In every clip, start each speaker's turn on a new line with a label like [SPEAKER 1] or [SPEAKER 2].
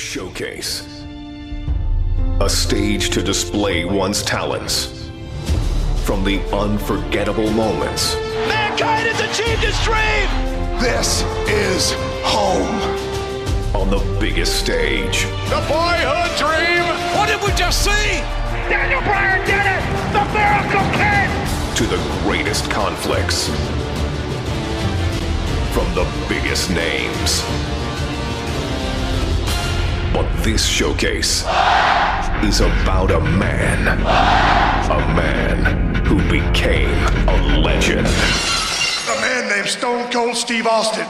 [SPEAKER 1] Showcase. A stage to display one's talents. From the unforgettable moments.
[SPEAKER 2] Mankind has achieved his dream!
[SPEAKER 3] This is home.
[SPEAKER 1] On the biggest stage.
[SPEAKER 2] The boyhood dream! What did we just see? Daniel Bryan did it! The Miracle Kid!
[SPEAKER 1] To the greatest conflicts. From the biggest names. But this showcase is about a man. A man who became a legend.
[SPEAKER 3] A man named Stone Cold Steve Austin.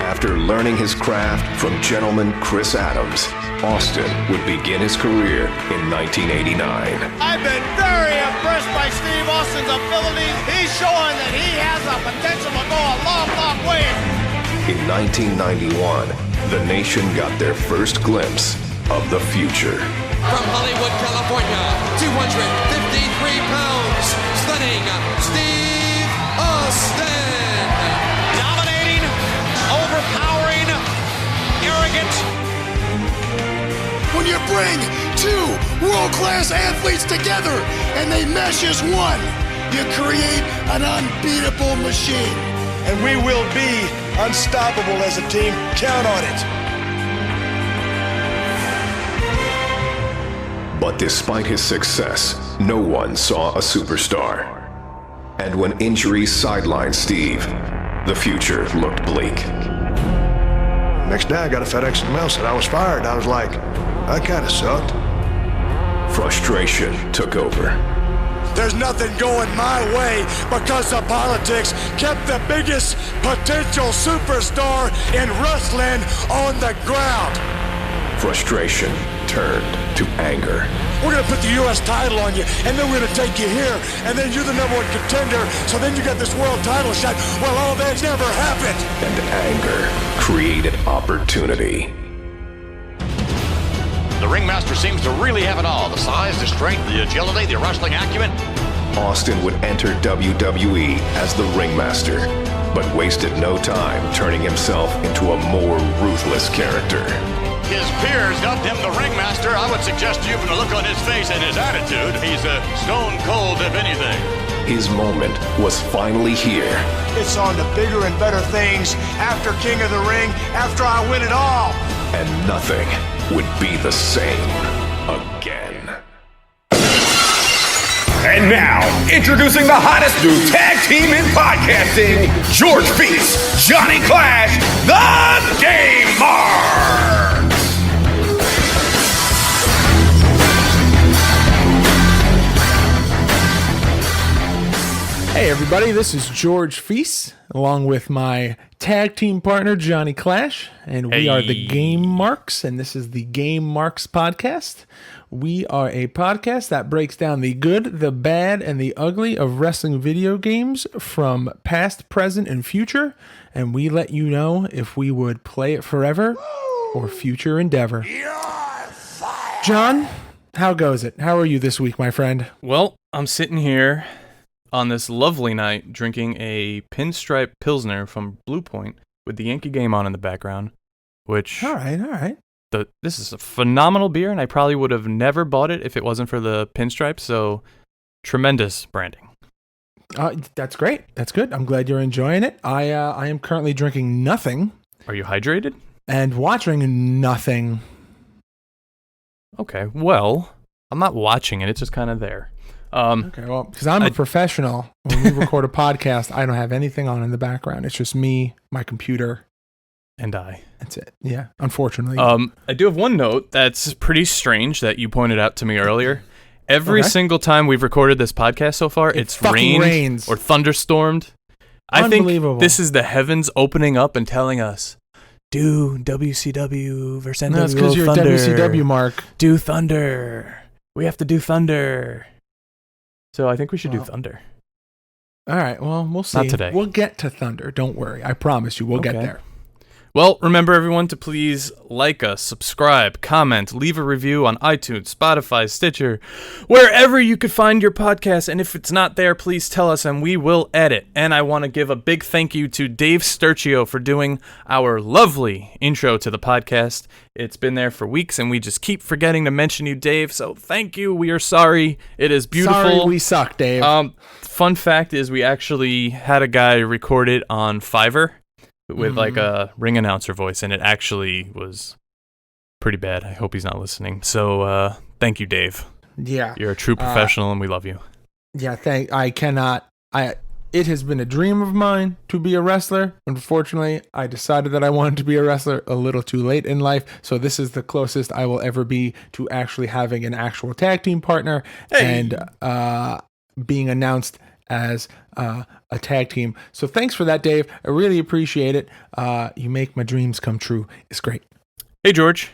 [SPEAKER 1] After learning his craft from gentleman Chris Adams, Austin would begin his career in 1989.
[SPEAKER 4] I've been very impressed by Steve Austin's abilities. He's showing that he has the potential to go a long, long way.
[SPEAKER 1] In 1991, the nation got their first glimpse of the future.
[SPEAKER 5] From Hollywood, California, 253 pounds, stunning Steve Austin.
[SPEAKER 4] Dominating, overpowering, arrogant.
[SPEAKER 3] When you bring two world-class athletes together and they mesh as one, you create an unbeatable machine.
[SPEAKER 6] And we will be unstoppable as a team. Count on it.
[SPEAKER 1] But despite his success, no one saw a superstar. And when injuries sidelined Steve, the future looked bleak.
[SPEAKER 6] Next day I got a FedEx mail said I was fired. I was like, that kind of sucked.
[SPEAKER 1] Frustration took over.
[SPEAKER 3] There's nothing going my way because the politics kept the biggest potential superstar in wrestling on the ground.
[SPEAKER 1] Frustration turned to anger.
[SPEAKER 3] We're going to put the U.S. title on you, and then we're going to take you here, and then you're the number one contender, so then you got this world title shot. Well, all that never happened.
[SPEAKER 1] And anger created opportunity.
[SPEAKER 2] The ringmaster seems to really have it all. The size, the strength, the agility, the wrestling acumen.
[SPEAKER 1] Austin would enter WWE as the ringmaster, but wasted no time turning himself into a more ruthless character.
[SPEAKER 2] His peers dubbed him the ringmaster. I would suggest to you from the look on his face and his attitude, he's a stone cold if anything.
[SPEAKER 1] His moment was finally here.
[SPEAKER 6] It's on to bigger and better things after King of the Ring, after I win it all.
[SPEAKER 1] And nothing would be the same again.
[SPEAKER 7] And now, introducing the hottest new tag team in podcasting, George Feast, Johnny Clash, the Game Marks!
[SPEAKER 8] Hey everybody, this is George Feast, along with my tag team partner, Johnny Clash, and we are the Game Marks, and this is the Game Marks podcast. We are a podcast that breaks down the good, the bad, and the ugly of wrestling video games from past, present, and future, and we let you know if we would play it forever or future endeavor. John, how goes it? How are you this week, my friend?
[SPEAKER 9] Well, I'm sitting here on this lovely night drinking a pinstripe Pilsner from Blue Point with the Yankee game on in the background, which...
[SPEAKER 8] All right.
[SPEAKER 9] This is a phenomenal beer, and I probably would have never bought it if it wasn't for the pinstripes, so tremendous branding.
[SPEAKER 8] That's great. That's good. I'm glad you're enjoying it. I am currently drinking nothing.
[SPEAKER 9] Are you hydrated?
[SPEAKER 8] And watching nothing.
[SPEAKER 9] Okay, well, I'm not watching it. It's just kind of there.
[SPEAKER 8] Okay, well, because I'm a professional. When we record a podcast, I don't have anything on in the background. It's just me, my computer,
[SPEAKER 9] and I.
[SPEAKER 8] That's it. Yeah, unfortunately.
[SPEAKER 9] I do have one note that's pretty strange that you pointed out to me earlier. Every single time we've recorded this podcast so far, it's rained or thunderstormed. I think this is the heavens opening up and telling us, do WCW versus NWO.
[SPEAKER 8] No, it's because you're
[SPEAKER 9] Thunder.
[SPEAKER 8] WCW, Mark.
[SPEAKER 9] Do Thunder. We have to do Thunder. So I think we should do Thunder.
[SPEAKER 8] All right, well, we'll see.
[SPEAKER 9] Not today.
[SPEAKER 8] We'll get to Thunder. Don't worry. I promise you, we'll get there.
[SPEAKER 9] Well, remember everyone to please like us, subscribe, comment, leave a review on iTunes, Spotify, Stitcher, wherever you could find your podcast. And if it's not there, please tell us and we will edit. And I want to give a big thank you to Dave Sturcio for doing our lovely intro to the podcast. It's been there for weeks and we just keep forgetting to mention you, Dave. So thank you. We are sorry. It is beautiful.
[SPEAKER 8] Sorry we suck, Dave.
[SPEAKER 9] Fun fact is we actually had a guy record it on Fiverr with like a ring announcer voice, and it actually was pretty bad. I hope he's not listening. So thank you, Dave.
[SPEAKER 8] Yeah.
[SPEAKER 9] You're a true professional and we love you.
[SPEAKER 8] Yeah, it has been a dream of mine to be a wrestler. Unfortunately, I decided that I wanted to be a wrestler a little too late in life, so this is the closest I will ever be to actually having an actual tag team partner and being announced as a tag team. So thanks for that, Dave. I really appreciate it. You make my dreams come true. It's great.
[SPEAKER 9] Hey, George.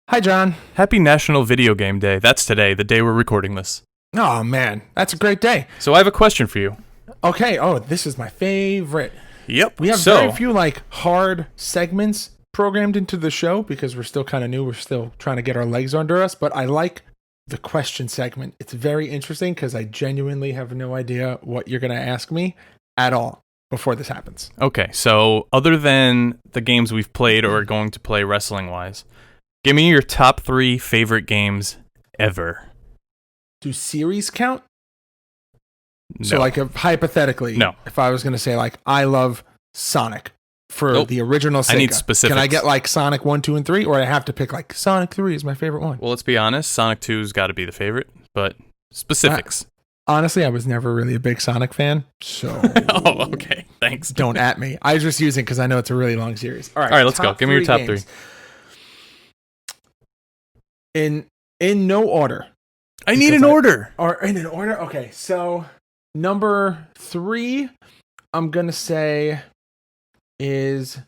[SPEAKER 8] Hi, John.
[SPEAKER 9] Happy National Video Game Day. That's today, the day we're recording this.
[SPEAKER 8] Oh, man. That's a great day.
[SPEAKER 9] So I have a question for you.
[SPEAKER 8] Okay. Oh, this is my favorite.
[SPEAKER 9] Yep.
[SPEAKER 8] We have very few hard segments programmed into the show because we're still kind of new. We're still trying to get our legs under us, but I like the question segment. It's very interesting because I genuinely have no idea what you're going to ask me at all before this happens.
[SPEAKER 9] Okay, so other than the games we've played or are going to play wrestling-wise, give me your top 3 favorite games ever.
[SPEAKER 8] Do series count?
[SPEAKER 9] No.
[SPEAKER 8] So hypothetically,
[SPEAKER 9] no.
[SPEAKER 8] If I was going to say I love Sonic for the original Sega.
[SPEAKER 9] I need specifics.
[SPEAKER 8] Can I get Sonic 1, 2, and 3, or I have to pick Sonic 3 is my favorite one?
[SPEAKER 9] Well, let's be honest. Sonic 2's got to be the favorite, but specifics.
[SPEAKER 8] Honestly, I was never really a big Sonic fan, so...
[SPEAKER 9] Oh, okay. Thanks.
[SPEAKER 8] Don't at me. I was just using because I know it's a really long series. All right,
[SPEAKER 9] let's go. Give me your top
[SPEAKER 8] games.
[SPEAKER 9] 3.
[SPEAKER 8] In no order.
[SPEAKER 9] I need an order.
[SPEAKER 8] Or in an order? Okay, so number 3, I'm going to say... is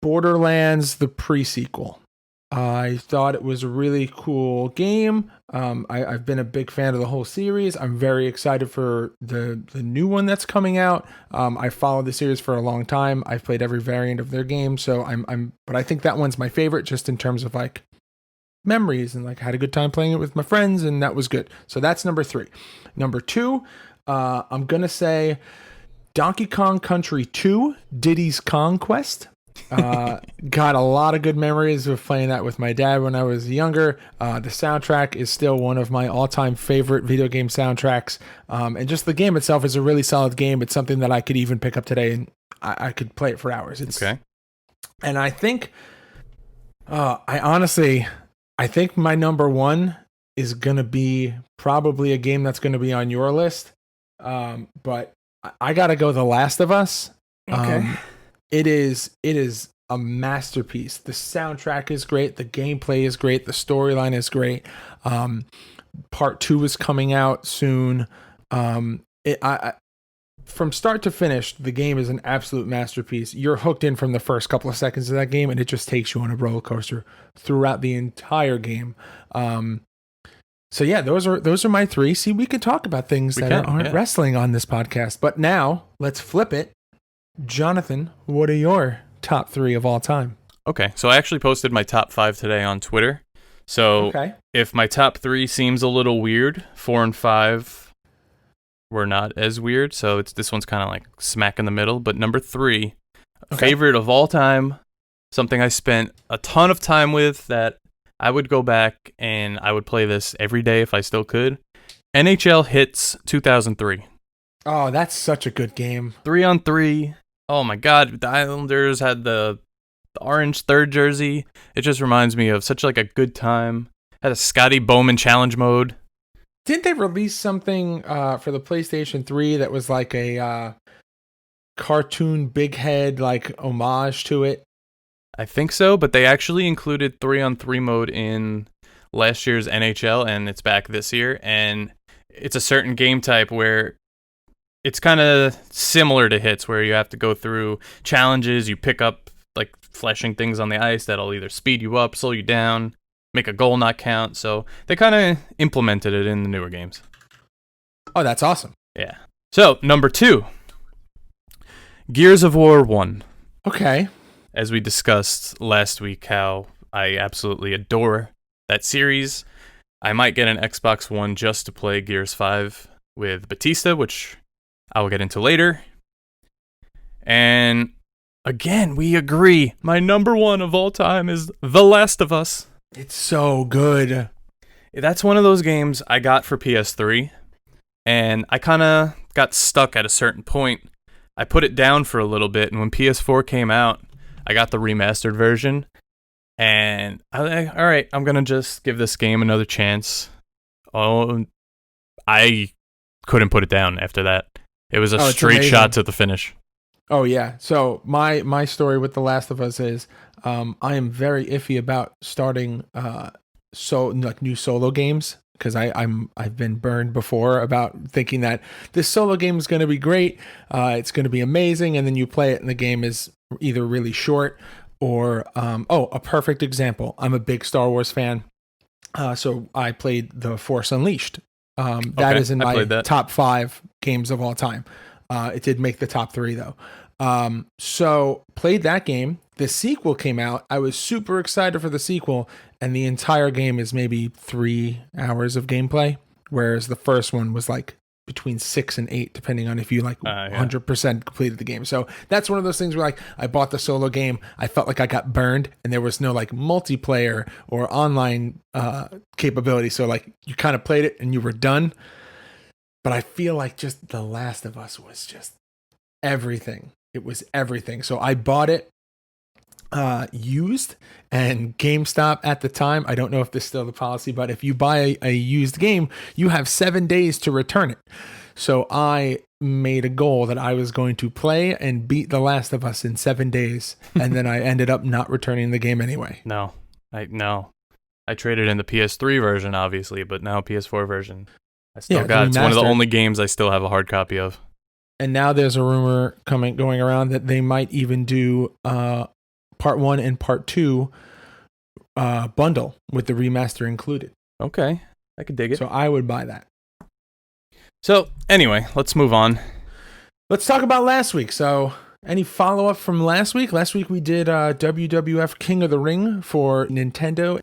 [SPEAKER 8] Borderlands the pre-sequel. I thought it was a really cool game. I've been a big fan of the whole series. I'm very excited for the new one that's coming out. I followed the series for a long time. I've played every variant of their game, so but I think that one's my favorite just in terms of memories and had a good time playing it with my friends, and that was good. So that's number 3. Number 2, I'm gonna say Donkey Kong Country 2, Diddy's Kong Quest. Got a lot of good memories of playing that with my dad when I was younger. The soundtrack is still one of my all-time favorite video game soundtracks. And just the game itself is a really solid game. It's something that I could even pick up today and I could play it for hours.
[SPEAKER 9] Okay.
[SPEAKER 8] And I think, I think my number 1 is going to be probably a game that's going to be on your list. But I gotta go The Last of Us.
[SPEAKER 9] Okay.
[SPEAKER 8] It is a masterpiece. The soundtrack is great. The gameplay is great. The storyline is great. Part 2 is coming out soon. From start to finish, the game is an absolute masterpiece. You're hooked in from the first couple of seconds of that game, and it just takes you on a roller coaster throughout the entire game. So yeah, those are my 3. See, we could talk about things that aren't wrestling on this podcast. But now, let's flip it. Jonathan, what are your top 3 of all time?
[SPEAKER 9] Okay, so I actually posted my top 5 today on Twitter. So if my top 3 seems a little weird, 4 and 5 were not as weird. So this one's kind of smack in the middle. But number 3, favorite of all time, something I spent a ton of time with that I would go back and I would play this every day if I still could. NHL Hits 2003.
[SPEAKER 8] Oh, that's such a good game.
[SPEAKER 9] 3-on-3. Oh my God, the Islanders had the orange third jersey. It just reminds me of such a good time. Had a Scotty Bowman challenge mode.
[SPEAKER 8] Didn't they release something for the PlayStation 3 that was a cartoon big head homage to it?
[SPEAKER 9] I think so, but they actually included 3-on-3 mode in last year's NHL, and it's back this year. And it's a certain game type where it's kind of similar to Hits, where you have to go through challenges. You pick up flashing things on the ice that'll either speed you up, slow you down, make a goal not count. So they kind of implemented it in the newer games.
[SPEAKER 8] Oh, that's awesome.
[SPEAKER 9] Yeah. So number 2, Gears of War 1.
[SPEAKER 8] Okay.
[SPEAKER 9] As we discussed last week, how I absolutely adore that series. I might get an Xbox One just to play Gears 5 with Batista, which I will get into later. And again, we agree. My number one of all time is The Last of Us.
[SPEAKER 8] It's so good.
[SPEAKER 9] That's one of those games I got for PS3, and I kind of got stuck at a certain point. I put it down for a little bit, and when PS4 came out, I got the remastered version, and I was like, all right, I'm going to just give this game another chance. Oh, I couldn't put it down after that. It was a straight shot to the finish.
[SPEAKER 8] Oh, yeah. So my story with The Last of Us is I am very iffy about starting new solo games, because I've been burned before about thinking that this solo game is going to be great, it's going to be amazing, and then you play it and the game is either really short or a perfect example. I'm a big Star Wars fan, so I played The Force Unleashed. That is in my top 5 games of all time. It did make the top 3 though. So played that game. The sequel came out. I was super excited for the sequel, and the entire game is maybe 3 hours of gameplay, whereas the first one was like between 6 and 8, depending on if you 100% completed the game. So that's one of those things where I bought the solo game. I felt like I got burned, and there was no multiplayer or online capability. So you kind of played it and you were done. But I feel like just The Last of Us was just everything. It was everything. So I bought it used, and GameStop at the time, I don't know if this is still the policy, but if you buy a used game, you have 7 days to return it. So I made a goal that I was going to play and beat The Last of Us in 7 days, and then I ended up not returning the game anyway.
[SPEAKER 9] I traded in the PS3 version, obviously, but now PS4 version. I still got it. It's one of the only games I still have a hard copy of.
[SPEAKER 8] And now there's a rumor going around that they might even do Part 1 and Part 2 bundle with the remaster included.
[SPEAKER 9] Okay, I could dig it.
[SPEAKER 8] So I would buy that.
[SPEAKER 9] So anyway, let's move on.
[SPEAKER 8] Let's talk about last week. So any follow-up from last week? Last week we did WWF King of the Ring for Nintendo.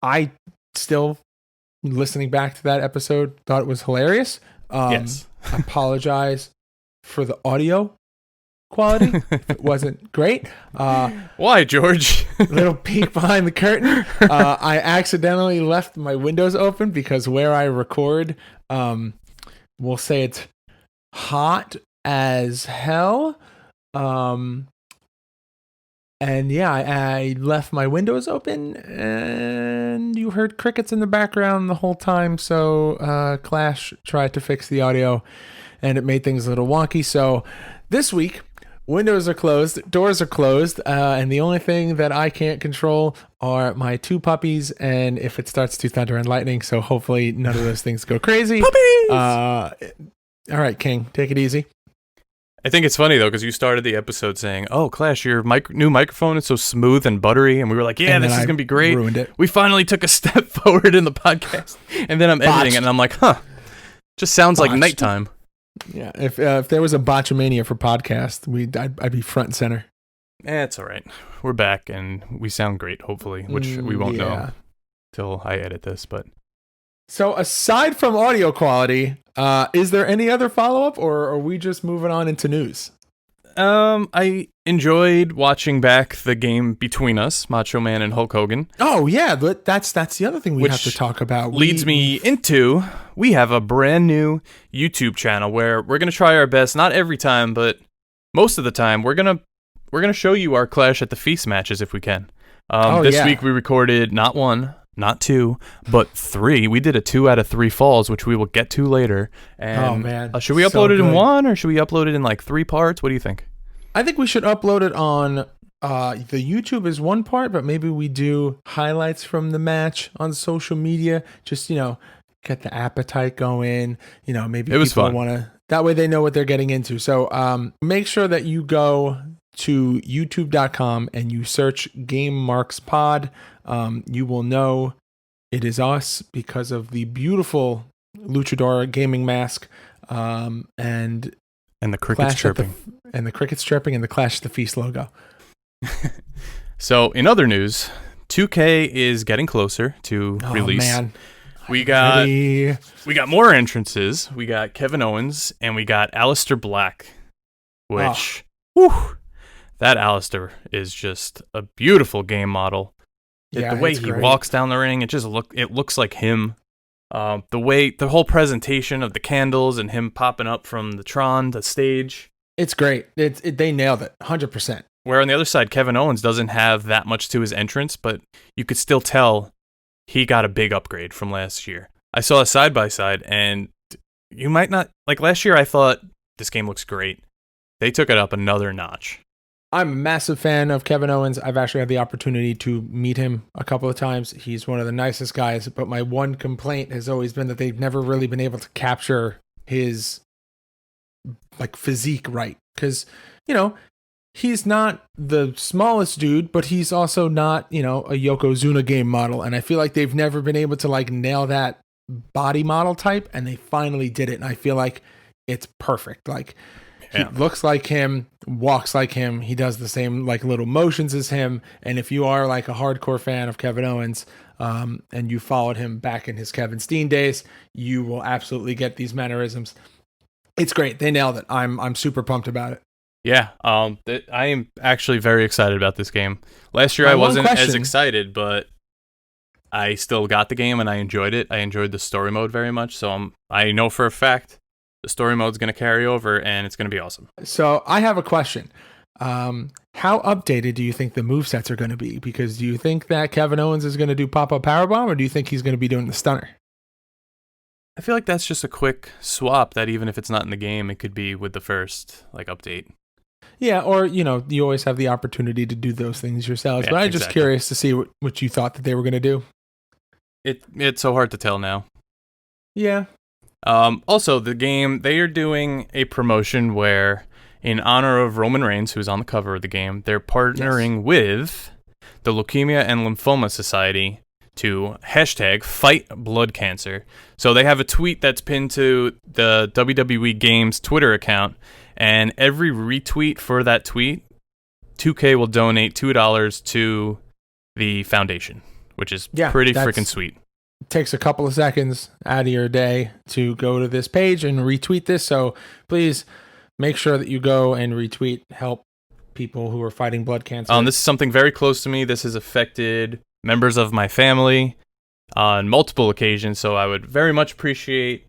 [SPEAKER 8] I still, listening back to that episode, thought it was hilarious.
[SPEAKER 9] Yes.
[SPEAKER 8] I apologize for the audio quality. It wasn't great.
[SPEAKER 9] Why, George?
[SPEAKER 8] Little peek behind the curtain. I accidentally left my windows open because where I record, we'll say it's hot as hell. And yeah, I left my windows open, and you heard crickets in the background the whole time. So Clash tried to fix the audio, and it made things a little wonky. So this week, windows are closed, doors are closed, and the only thing that I can't control are my 2 puppies, and if it starts to thunder and lightning. So hopefully none of those things go crazy.
[SPEAKER 9] Puppies!
[SPEAKER 8] All right, King, take it easy.
[SPEAKER 9] I think it's funny, though, because you started the episode saying, oh, Clash, your new microphone is so smooth and buttery. And we were like, yeah, this is going to be great.
[SPEAKER 8] Ruined it.
[SPEAKER 9] We finally took a step forward in the podcast. And then I'm editing it, and I'm like, just sounds like nighttime.
[SPEAKER 8] Yeah, if there was a Botchamania for podcast, I'd be front and center.
[SPEAKER 9] It's all right. We're back, and we sound great, hopefully, which we won't know till I edit this. But
[SPEAKER 8] so aside from audio quality, is there any other follow-up, or are we just moving on into news?
[SPEAKER 9] I enjoyed watching back the game between us, Macho Man and Hulk Hogan.
[SPEAKER 8] Oh yeah, but that's the other thing we have to talk about.
[SPEAKER 9] Leads me into, we have a brand new YouTube channel where we're gonna try our best, not every time, but most of the time, we're gonna show you our Clash at the Feast matches if we can. This week we recorded not 1, not 2, but 3. We did a 2 out of 3 falls, which we will get to later. And,
[SPEAKER 8] oh man!
[SPEAKER 9] Should we upload it in 1, or should we upload it in 3 parts? What do you think?
[SPEAKER 8] I think we should upload it on the YouTube is one part, but maybe we do highlights from the match on social media. Just get the appetite going. Maybe
[SPEAKER 9] it was
[SPEAKER 8] people
[SPEAKER 9] fun.
[SPEAKER 8] Want to. That way they know what they're getting into. So make sure that you go to youtube.com and you search Game Marks Pod. You will know it is us because of the beautiful luchador gaming mask and
[SPEAKER 9] the crickets chirping.
[SPEAKER 8] and the crickets chirping and the Clash of the Feast logo.
[SPEAKER 9] So in other news, 2K is getting closer to release.
[SPEAKER 8] Man.
[SPEAKER 9] We got more entrances. We got Kevin Owens and we got Aleister Black, which that Aleister is just a beautiful game model. The way he walks down the ring, it looks like him. The whole presentation of the candles and him popping up from the stage.
[SPEAKER 8] It's great. They nailed it 100%.
[SPEAKER 9] Where on the other side, Kevin Owens doesn't have that much to his entrance, but you could still tell he got a big upgrade from last year. I saw a side-by-side, and you might not... Like, last year I thought, this game looks great. They took it up another notch.
[SPEAKER 8] I'm a massive fan of Kevin Owens. I've actually had the opportunity to meet him a couple of times. He's one of the nicest guys, but my one complaint has always been that they've never really been able to capture his physique right. Because, he's not the smallest dude, but he's also not, a Yokozuna game model. And I feel like they've never been able to nail that body model type, and they finally did it. And I feel like it's perfect. He looks like him, walks like him. He does the same little motions as him. And if you are a hardcore fan of Kevin Owens, and you followed him back in his Kevin Steen days, you will absolutely get these mannerisms. It's great. They nailed it. I'm super pumped about it.
[SPEAKER 9] Yeah, I am actually very excited about this game. Last year I wasn't as excited, but I still got the game and I enjoyed it. I enjoyed the story mode very much, so I know for a fact the story mode's going to carry over and it's going to be awesome.
[SPEAKER 8] So I have a question. How updated do you think the movesets are going to be? Because do you think that Kevin Owens is going to do pop-up powerbomb, or do you think he's going to be doing the stunner?
[SPEAKER 9] I feel like that's just a quick swap that even if it's not in the game, it could be with the first update.
[SPEAKER 8] Yeah, or, you always have the opportunity to do those things yourselves. Yeah, but I'm just curious to see what you thought that they were going to do.
[SPEAKER 9] It's so hard to tell now.
[SPEAKER 8] Yeah.
[SPEAKER 9] Also, the game, they are doing a promotion where, in honor of Roman Reigns, who's on the cover of the game, they're partnering with the Leukemia and Lymphoma Society to #fight blood cancer. So they have a tweet that's pinned to the WWE Games Twitter account, and every retweet for that tweet, 2K will donate $2 to the foundation, which is pretty freaking sweet.
[SPEAKER 8] It takes a couple of seconds out of your day to go to this page and retweet this, so please make sure that you go and retweet, help people who are fighting blood cancer.
[SPEAKER 9] This is something very close to me. This has affected members of my family on multiple occasions, so I would very much appreciate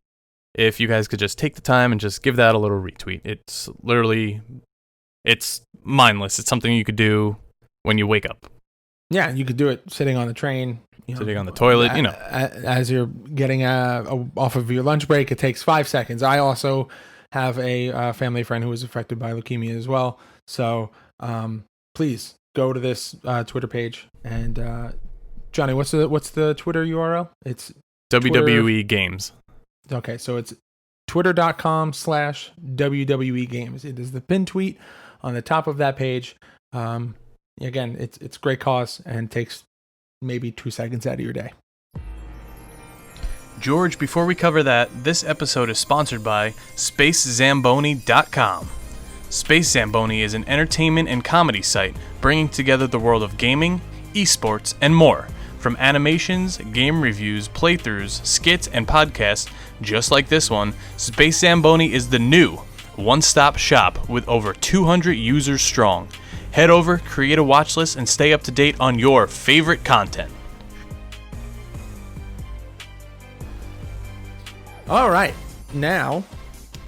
[SPEAKER 9] if you guys could just take the time and just give that a little retweet. It's mindless. It's something you could do when you wake up.
[SPEAKER 8] Yeah, you could do it sitting on the train.
[SPEAKER 9] Sitting on the toilet,
[SPEAKER 8] As you're getting off of your lunch break, it takes 5 seconds. I also have a family friend who was affected by leukemia as well. So please go to this Twitter page. And Johnny, what's the Twitter URL? It's
[SPEAKER 9] WWE Games.
[SPEAKER 8] Okay, so it's twitter.com/WWE Games. It is the pin tweet on the top of that page. Again, it's great cause and takes maybe 2 seconds out of your day.
[SPEAKER 9] George, before we cover that, this episode is sponsored by SpaceZamboni.com. Space Zamboni is an entertainment and comedy site bringing together the world of gaming, esports, and more. From animations, game reviews, playthroughs, skits, and podcasts, just like this one, Space Zamboni is the new one-stop shop with over 200 users strong. Head over, create a watch list, and stay up to date on your favorite content.
[SPEAKER 8] All right, now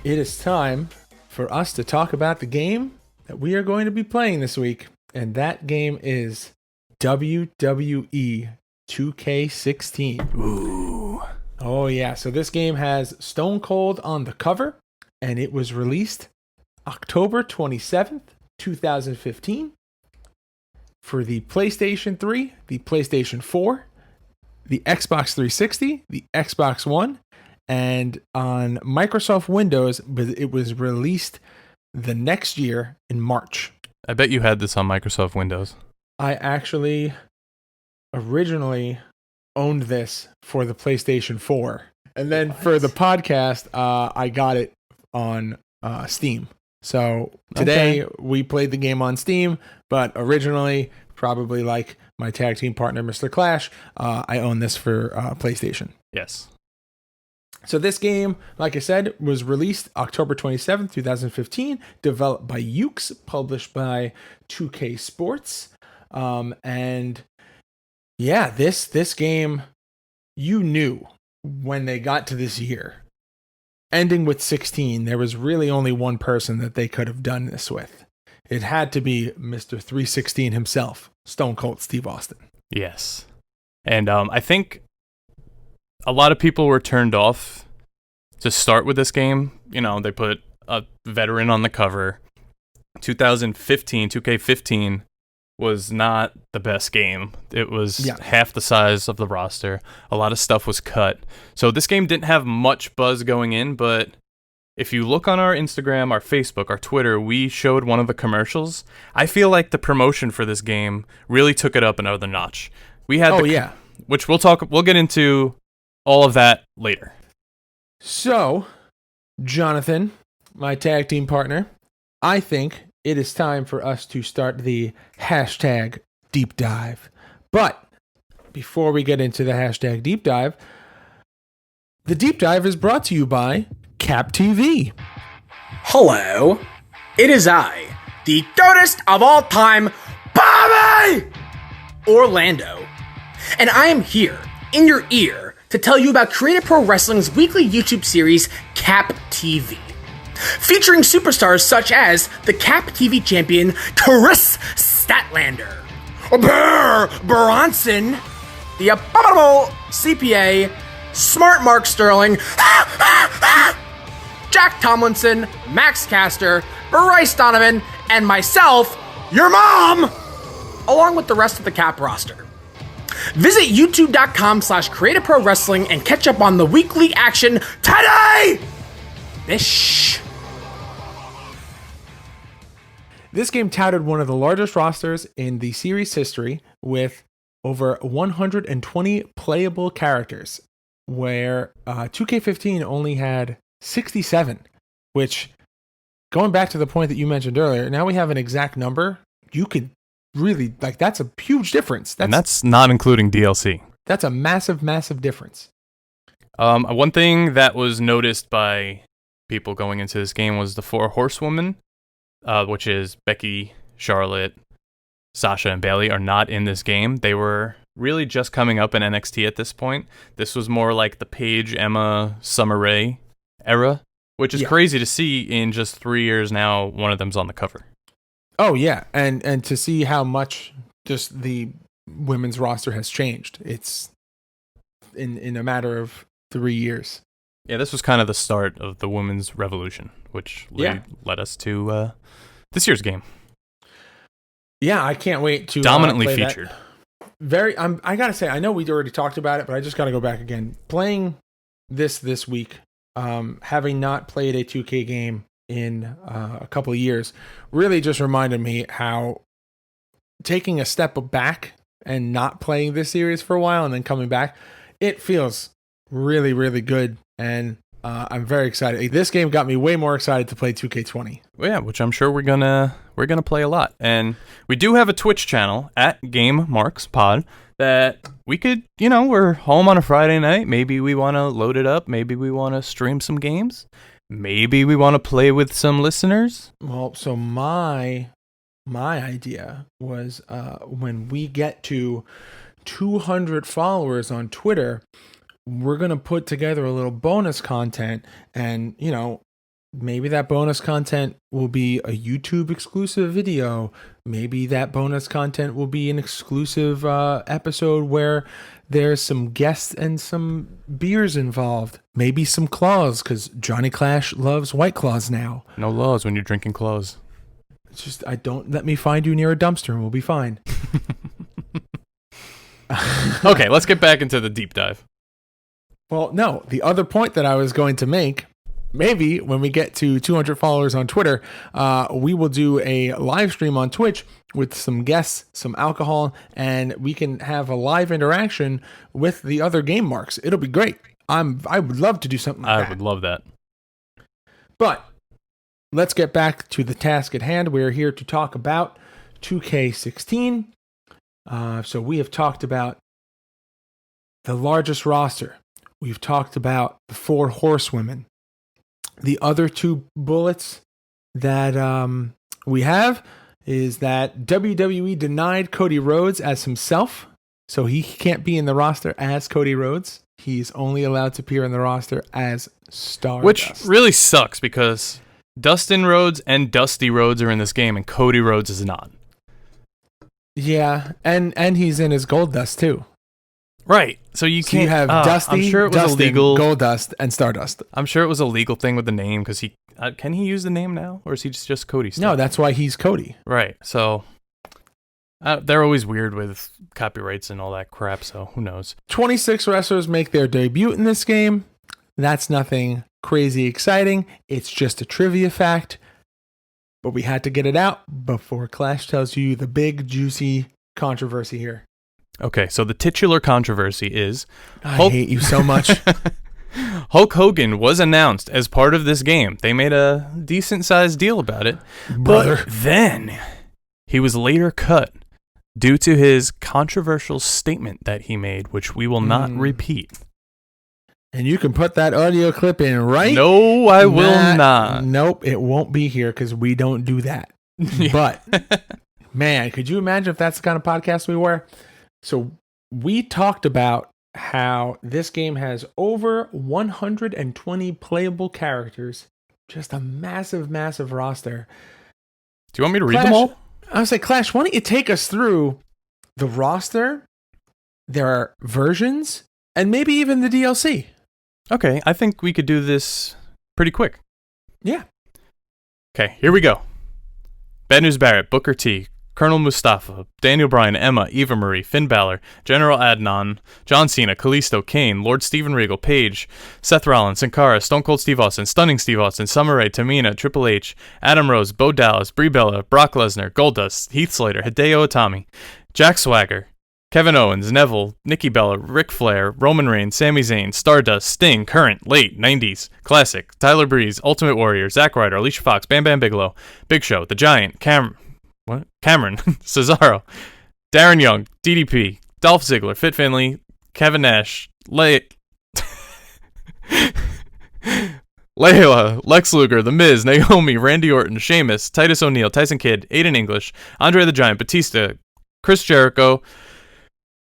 [SPEAKER 8] it is time for us to talk about the game that we are going to be playing this week, and that game is WWE 2k16.
[SPEAKER 9] Ooh.
[SPEAKER 8] Oh yeah, so this game has Stone Cold on the cover, and it was released October 27th, 2015 for the PlayStation 3, the PlayStation 4, the Xbox 360, the Xbox One, and on Microsoft Windows, but it was released the next year in March.
[SPEAKER 9] I bet you had this on Microsoft Windows.
[SPEAKER 8] I actually originally owned this for the PlayStation 4. And then for the podcast, I got it on Steam. So today we played the game on Steam, but originally, probably like my tag team partner, Mr. Clash, I own this for PlayStation.
[SPEAKER 9] Yes.
[SPEAKER 8] So this game, like I said, was released October 27th, 2015, developed by Ukes, published by 2K Sports. And yeah, this game, you knew when they got to this year, ending with 16, there was really only one person that they could have done this with. It had to be Mr. 316 himself, Stone Cold Steve Austin.
[SPEAKER 9] Yes. And I think a lot of people were turned off to start with this game. You know, they put a veteran on the cover. 2015, 2K15 was not the best game. It was half the size of the roster. A lot of stuff was cut. So this game didn't have much buzz going in, but if you look on our Instagram, our Facebook, our Twitter, we showed one of the commercials. I feel like the promotion for this game really took it up another notch. We had which we'll get into all of that later.
[SPEAKER 8] So, Jonathan, my tag team partner, I think it is time for us to start the hashtag deep dive. But before we get into the hashtag deep dive, the deep dive is brought to you by Cap TV.
[SPEAKER 10] Hello, it is I, the goatest of all time, Bobby Orlando, and I am here in your ear to tell you about Creative Pro Wrestling's weekly YouTube series, Cap TV, featuring superstars such as the Cap TV champion Chris Statlander, Bear Bronson, the abominable CPA, Smart Mark Sterling, Jack Tomlinson, Max Caster, Bryce Donovan, and myself, your mom, along with the rest of the Cap roster. Visit youtube.com/Creative Pro Wrestling and catch up on the weekly action today! Bish.
[SPEAKER 8] This game touted one of the largest rosters in the series history with over 120 playable characters, where 2K15 only had 67, which, going back to the point that you mentioned earlier, now we have an exact number. You could really, like, that's a huge difference.
[SPEAKER 9] And that's not including DLC.
[SPEAKER 8] That's a massive, massive difference.
[SPEAKER 9] One thing that was noticed by people going into this game was the 4 horsewomen, which is Becky, Charlotte, Sasha, and Bayley, are not in this game. They were really just coming up in NXT at this point. This was more like the Paige, Emma, Summer Rae era, which is crazy to see in just 3 years now. One of them's on the cover.
[SPEAKER 8] Oh, yeah. And to see how much just the women's roster has changed. It's in a matter of 3 years.
[SPEAKER 9] Yeah, this was kind of the start of the women's revolution, which led us to this year's game.
[SPEAKER 8] Yeah, I can't wait to
[SPEAKER 9] dominantly featured.
[SPEAKER 8] I gotta say, I know we already talked about it, but I just gotta go back again. Playing this week, having not played a 2K game in a couple of years, really just reminded me how taking a step back and not playing this series for a while and then coming back, it feels really, really good. And I'm very excited. This game got me way more excited to play 2K20.
[SPEAKER 9] Well, yeah, which I'm sure we're gonna play a lot. And we do have a Twitch channel at Game Marks Pod that we could, we're home on a Friday night. Maybe we want to load it up. Maybe we want to stream some games. Maybe we want to play with some listeners.
[SPEAKER 8] Well, so my idea was when we get to 200 followers on Twitter, we're going to put together a little bonus content, and, maybe that bonus content will be a YouTube exclusive video. Maybe that bonus content will be an exclusive episode where there's some guests and some beers involved. Maybe some claws, because Johnny Clash loves White Claws now.
[SPEAKER 9] No laws when you're drinking claws.
[SPEAKER 8] It's just, don't let me find you near a dumpster and we'll be fine.
[SPEAKER 9] Okay, let's get back into the deep dive.
[SPEAKER 8] Well, no, the other point that I was going to make, maybe when we get to 200 followers on Twitter, we will do a live stream on Twitch with some guests, some alcohol, and we can have a live interaction with the other game marks. It'll be great. I would love to do something like that.
[SPEAKER 9] I would love that.
[SPEAKER 8] But let's get back to the task at hand. We're here to talk about 2K16. So we have talked about the largest roster. We've talked about the 4 horsewomen. The other 2 bullets that we have is that WWE denied Cody Rhodes as himself, so he can't be in the roster as Cody Rhodes. He's only allowed to appear in the roster as Stardust.
[SPEAKER 9] Which really sucks because Dustin Rhodes and Dusty Rhodes are in this game and Cody Rhodes is not.
[SPEAKER 8] Yeah, and he's in his Goldust too.
[SPEAKER 9] Right, so you can't
[SPEAKER 8] have Dusty,
[SPEAKER 9] I'm sure it was
[SPEAKER 8] Dustin,
[SPEAKER 9] illegal.
[SPEAKER 8] Goldust, and Stardust.
[SPEAKER 9] I'm sure it was a legal thing with the name because he can he use the name now or is he just Cody still?
[SPEAKER 8] No, that's why he's Cody.
[SPEAKER 9] Right, so they're always weird with copyrights and all that crap, so who knows.
[SPEAKER 8] 26 wrestlers make their debut in this game. That's nothing crazy exciting. It's just a trivia fact. But we had to get it out before Clash tells you the big, juicy controversy here.
[SPEAKER 9] Okay, so the titular controversy is...
[SPEAKER 8] I hate you so much.
[SPEAKER 9] Hulk Hogan was announced as part of this game. They made a decent-sized deal about it.
[SPEAKER 8] Brother.
[SPEAKER 9] But then he was later cut due to his controversial statement that he made, which we will not repeat.
[SPEAKER 8] And you can put that audio clip in right.
[SPEAKER 9] No, I will not.
[SPEAKER 8] Nope, it won't be here because we don't do that. But, man, could you imagine if that's the kind of podcast we were? So we talked about how this game has over 120 playable characters. Just a massive, massive roster.
[SPEAKER 9] Do you want me to read them all?
[SPEAKER 8] I was like, Clash, why don't you take us through the roster, their versions, and maybe even the DLC?
[SPEAKER 9] Okay, I think we could do this pretty quick.
[SPEAKER 8] Yeah.
[SPEAKER 9] Okay, here we go. Bad News Barrett, Booker T, Colonel Mustafa, Daniel Bryan, Emma, Eva Marie, Finn Balor, General Adnan, John Cena, Kalisto, Kane, Lord Steven Regal, Paige, Seth Rollins, Sin Cara, Stone Cold Steve Austin, Stunning Steve Austin, Summer Rae, Tamina, Triple H, Adam Rose, Bo Dallas, Brie Bella, Brock Lesnar, Goldust, Heath Slater, Hideo Itami, Jack Swagger, Kevin Owens, Neville, Nikki Bella, Ric Flair, Roman Reigns, Sami Zayn, Stardust, Sting, Current, Late, 90s, Classic, Tyler Breeze, Ultimate Warrior, Zack Ryder, Alicia Fox, Bam Bam Bigelow, Big Show, The Giant, Cameron, Cesaro, Darren Young, DDP, Dolph Ziggler, Fit Finlay, Kevin Nash, Layla, Lex Luger, The Miz, Naomi, Randy Orton, Sheamus, Titus O'Neil, Tyson Kidd, Aiden English, Andre the Giant, Batista, Chris Jericho,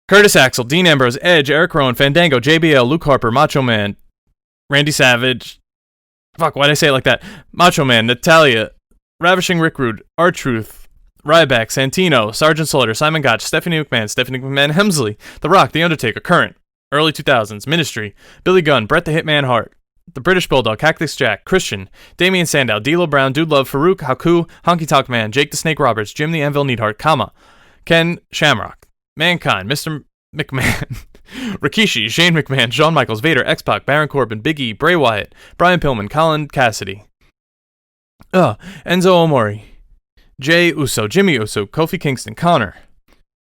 [SPEAKER 9] Curtis Axel, Dean Ambrose, Edge, Eric Rowan, Fandango, JBL, Luke Harper, Macho Man, Randy Savage, fuck, why'd I say it like that? Macho Man, Natalia, Ravishing Rick Rude, R-Truth, Ryback, Santino, Sergeant Slaughter, Simon Gotch, Stephanie McMahon, Hemsley, The Rock, The Undertaker, Current, Early 2000s, Ministry, Billy Gunn, Bret the Hitman Hart, The British Bulldog, Cactus Jack, Christian, Damian Sandow, D'Lo Brown, Dude Love, Farouk, Haku, Honky Tonk Man, Jake the Snake Roberts, Jim the Anvil Neidhart, Kama, Ken Shamrock, Mankind, Mr. McMahon, Rikishi, Shane McMahon, Shawn Michaels, Vader, X-Pac, Baron Corbin, Big E, Bray Wyatt, Brian Pillman, Colin Cassidy, Enzo Omori, Jay Uso, Jimmy Uso, Kofi Kingston, Connor,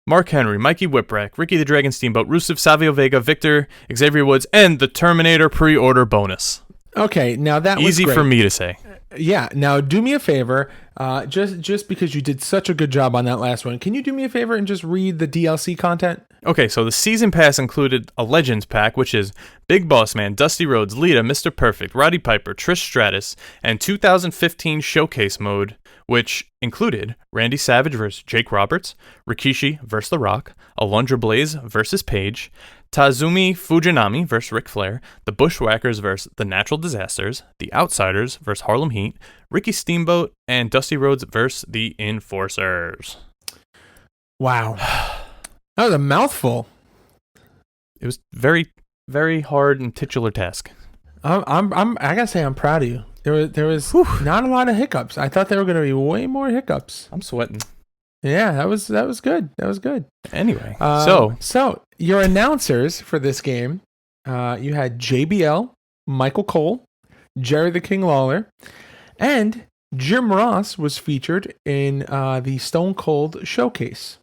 [SPEAKER 9] Mark Henry, Mikey Whipwreck, Ricky the Dragon Steamboat, Rusev, Savio Vega, Victor, Xavier Woods, and the Terminator pre-order bonus.
[SPEAKER 8] Okay, now that was
[SPEAKER 9] easy
[SPEAKER 8] great.
[SPEAKER 9] for me to say.
[SPEAKER 8] Yeah, now do me a favor, just because you did such a good job on that last one, can you do me a favor and just read the DLC content?
[SPEAKER 9] Okay, so the season pass included a Legends pack, which is Big Boss Man, Dusty Rhodes, Lita, Mr. Perfect, Roddy Piper, Trish Stratus, and 2015 Showcase mode, which included Randy Savage vs. Jake Roberts, Rikishi vs. The Rock, Alundra Blaze vs. Paige, Tazumi Fujinami vs. Ric Flair, The Bushwhackers vs. The Natural Disasters, The Outsiders vs. Harlem Heat, Ricky Steamboat, and Dusty Rhodes vs. The Enforcers.
[SPEAKER 8] Wow. That was a mouthful.
[SPEAKER 9] It was very, very hard and titular task.
[SPEAKER 8] I gotta say I'm proud of you. There was not a lot of hiccups. I thought there were gonna be way more hiccups.
[SPEAKER 9] I'm sweating.
[SPEAKER 8] Yeah, that was good. That was good.
[SPEAKER 9] Anyway,
[SPEAKER 8] so your announcers for this game, you had JBL, Michael Cole, Jerry the King Lawler, and Jim Ross was featured in the Stone Cold Showcase.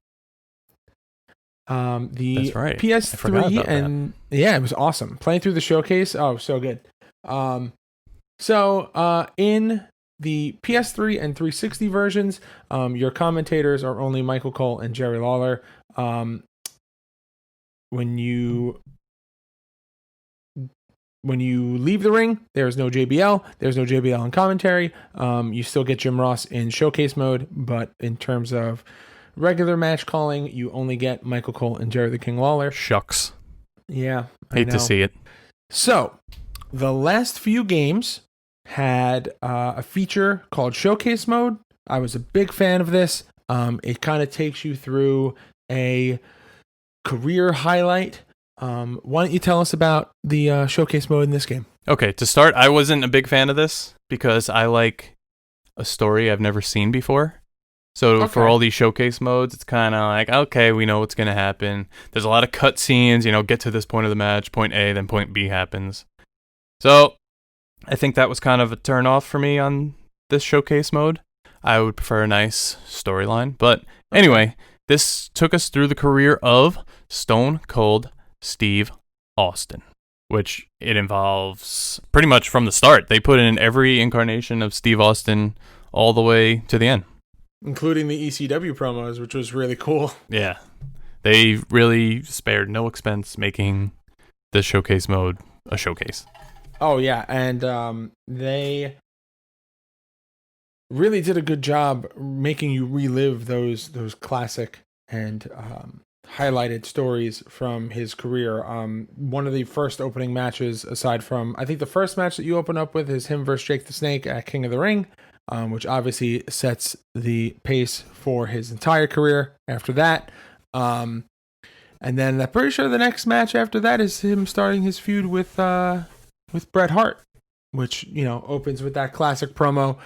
[SPEAKER 9] That's right.
[SPEAKER 8] PS3 and yeah, it was awesome. Playing through the showcase, oh, so good. So in the PS3 and 360 versions, your commentators are only Michael Cole and Jerry Lawler. When you leave the ring, there's no JBL. There's no JBL in commentary. You still get Jim Ross in showcase mode, but in terms of regular match calling, you only get Michael Cole and Jerry the King Lawler.
[SPEAKER 9] Shucks.
[SPEAKER 8] Yeah.
[SPEAKER 9] Hate to see it.
[SPEAKER 8] So, the last few games had a feature called Showcase Mode. I was a big fan of this. It kind of takes you through a career highlight. Why don't you tell us about the Showcase Mode in this game?
[SPEAKER 9] Okay, to start, I wasn't a big fan of this because I like a story I've never seen before. So for all these Showcase modes, it's kind of like, okay, we know what's going to happen. There's a lot of cutscenes, get to this point of the match, point A, then point B happens. So I think that was kind of a turn off for me on this Showcase mode. I would prefer a nice storyline. But anyway, this took us through the career of Stone Cold Steve Austin, which it involves pretty much from the start. They put in every incarnation of Steve Austin all the way to the end.
[SPEAKER 8] Including the ECW promos, which was really cool.
[SPEAKER 9] Yeah. They really spared no expense making the Showcase mode a showcase.
[SPEAKER 8] Oh, yeah. And they really did a good job making you relive those classic and highlighted stories from his career. One of the first opening matches, aside from, I think the first match that you open up with is him versus Jake the Snake at King of the Ring, which obviously sets the pace for his entire career after that. And then I'm pretty sure the next match after that is him starting his feud with Bret Hart, which, opens with that classic promo.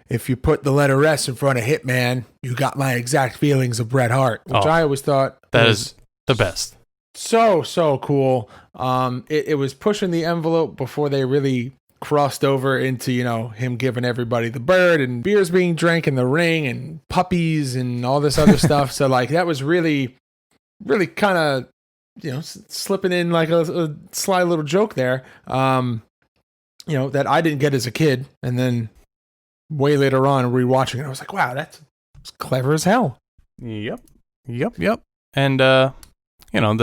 [SPEAKER 8] If you put the letter S in front of Hitman, you got my exact feelings of Bret Hart, which I always thought
[SPEAKER 9] that is the best.
[SPEAKER 8] So cool. It was pushing the envelope before they really crossed over into, him giving everybody the bird and beers being drank in the ring and puppies and all this other stuff. So that was really, really kind of, slipping in like a sly little joke there, that I didn't get as a kid. And then way later on rewatching it, I was like, wow, that's clever as hell.
[SPEAKER 9] Yep. And, the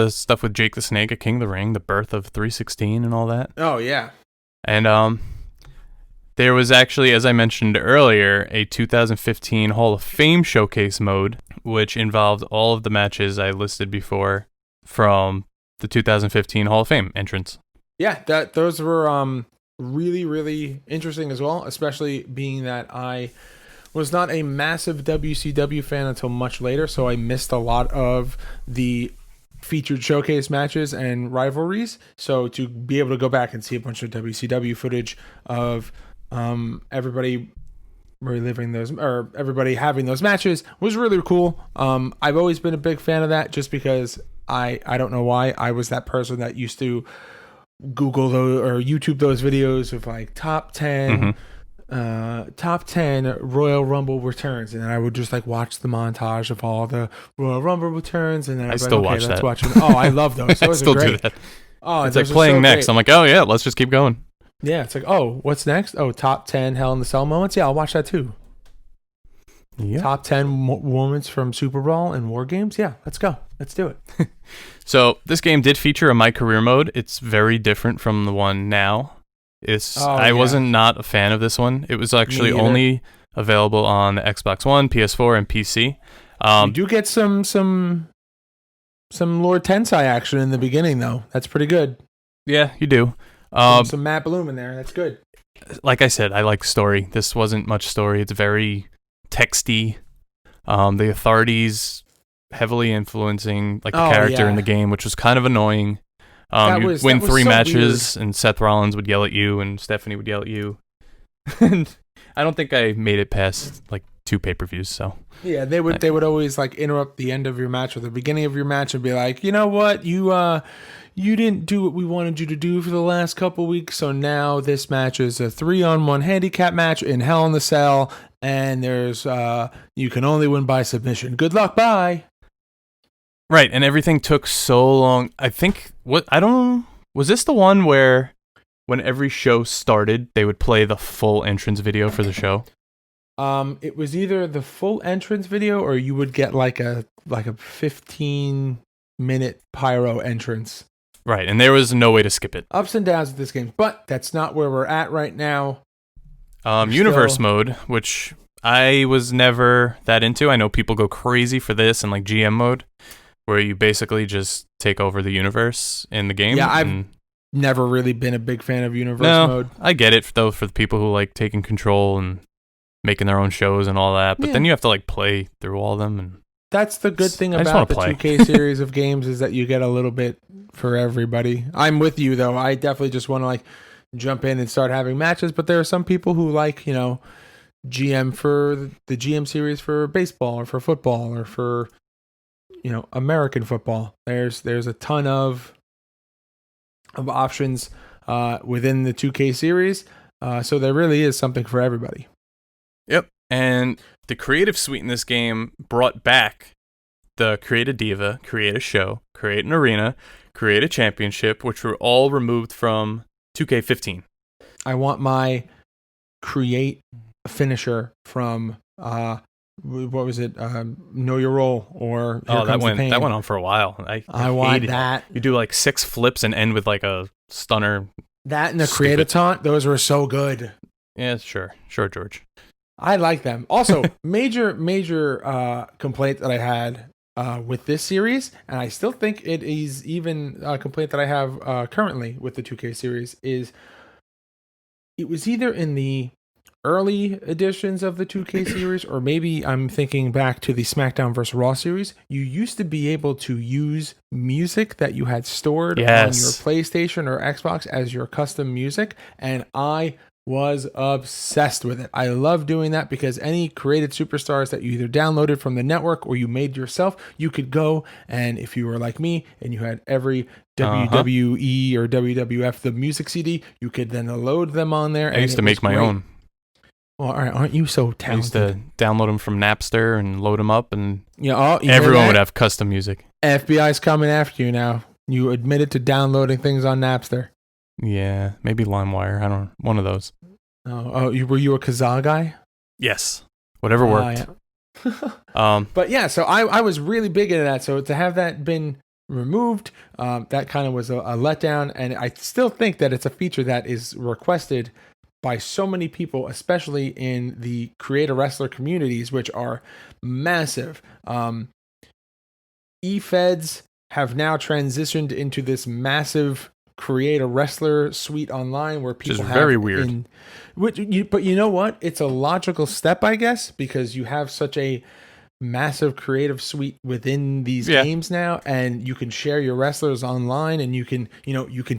[SPEAKER 9] stuff with Jake the Snake at King of the Ring, the birth of 316 and all that.
[SPEAKER 8] Oh, yeah.
[SPEAKER 9] And there was actually, as I mentioned earlier, a 2015 Hall of Fame showcase mode, which involved all of the matches I listed before from the 2015 Hall of Fame entrance.
[SPEAKER 8] Yeah, those were really, really interesting as well, especially being that I was not a massive WCW fan until much later, so I missed a lot of the featured showcase matches and rivalries. So to be able to go back and see a bunch of WCW footage of everybody reliving those, or everybody having those matches, was really cool. I've always been a big fan of that, just because I don't know why I was that person that used to Google those or YouTube those videos of like top 10 Royal Rumble returns, and then I would just watch the montage of all the Royal Rumble returns, and then
[SPEAKER 9] I still watch that.
[SPEAKER 8] Oh, I love those.
[SPEAKER 9] I still do that.
[SPEAKER 8] Oh,
[SPEAKER 9] it's like playing next. Great. I'm like, oh yeah, let's just keep going.
[SPEAKER 8] Yeah, it's like, oh, what's next? Oh, top 10 Hell in the Cell moments. Yeah, I'll watch that too. Yeah. Top 10 moments from Super Bowl and War Games. Yeah, let's go. Let's do it.
[SPEAKER 9] So this game did feature a My Career mode. It's very different from the one now. I wasn't not a fan of this one. It was actually only available on the Xbox One, PS4, and PC.
[SPEAKER 8] You do get some Lord Tensai action in the beginning, though. That's pretty good.
[SPEAKER 9] Yeah, you do.
[SPEAKER 8] Some Matt Bloom in there. That's good.
[SPEAKER 9] Like I said, I like story. This wasn't much story. It's very texty. The authorities heavily influencing the character in the game, which was kind of annoying. You win 3 matches, weird. And Seth Rollins would yell at you, and Stephanie would yell at you. And I don't think I made it past 2 pay-per-views. So
[SPEAKER 8] yeah, they would always interrupt the end of your match or the beginning of your match and be like, you know what, you didn't do what we wanted you to do for the last couple weeks, so now this match is a 3-on-1 handicap match in Hell in the Cell, and there's you can only win by submission. Good luck, bye.
[SPEAKER 9] Right, and everything took so long. I think was this the one where when every show started, they would play the full entrance video for the show?
[SPEAKER 8] It was either the full entrance video or you would get like a 15-minute pyro entrance.
[SPEAKER 9] Right, and there was no way to skip it.
[SPEAKER 8] Ups and downs with this game, but that's not where we're at right now.
[SPEAKER 9] Universe mode, which I was never that into. I know people go crazy for this, and like GM mode, where you basically just take over the universe in the game.
[SPEAKER 8] Yeah, I've never really been a big fan of universe mode.
[SPEAKER 9] I get it, though, for the people who like taking control and making their own shows and all that, but then you have to like play through all of them. And
[SPEAKER 8] that's the good thing about the 2K series of games is that you get a little bit for everybody. I'm with you, though. I definitely just want to like jump in and start having matches, but there are some people who like, GM for the GM series for baseball or for football or for, American football. There's a ton of options within the 2K series, so there really is something for everybody.
[SPEAKER 9] Yep, and the creative suite in this game brought back the create a diva, create a show, create an arena, create a championship, which were all removed from 2K15.
[SPEAKER 8] I want my create finisher from what was it? Know Your Role or Here Comes the Pain.
[SPEAKER 9] That went on for a while.
[SPEAKER 8] I want that.
[SPEAKER 9] You do like 6 flips and end with like a stunner.
[SPEAKER 8] That and the create a taunt, those were so good.
[SPEAKER 9] Yeah, sure, George.
[SPEAKER 8] I like them. Also, major complaint that I had with this series, and I still think it is even a complaint that I have currently with the 2K series, is it was either in the early editions of the 2K series, or maybe I'm thinking back to the SmackDown vs. Raw series, you used to be able to use music that you had stored on your PlayStation or Xbox as your custom music, and I was obsessed with it. I love doing that because any created superstars that you either downloaded from the network or you made yourself, you could go, and if you were like me and you had every WWE or WWF the music CD, you could then load them on there.
[SPEAKER 9] I used to make my own.
[SPEAKER 8] Well, all right, aren't you so talented?
[SPEAKER 9] I used to download them from Napster and load them up, and everyone would have custom music.
[SPEAKER 8] FBI's coming after you now. You admitted to downloading things on Napster.
[SPEAKER 9] Yeah, maybe LimeWire. I don't know. One of those.
[SPEAKER 8] Were you a Kazaa guy?
[SPEAKER 9] Yes. Whatever worked.
[SPEAKER 8] Yeah. But yeah, so I was really big into that. So to have that been removed, that kind of was a letdown. And I still think that it's a feature that is requested by so many people, especially in the creator wrestler communities, which are massive. eFeds have now transitioned into this massive create a wrestler suite online where people have
[SPEAKER 9] very weird.
[SPEAKER 8] But you know what? It's a logical step, I guess, because you have such a massive creative suite within these games now, and you can share your wrestlers online, and you can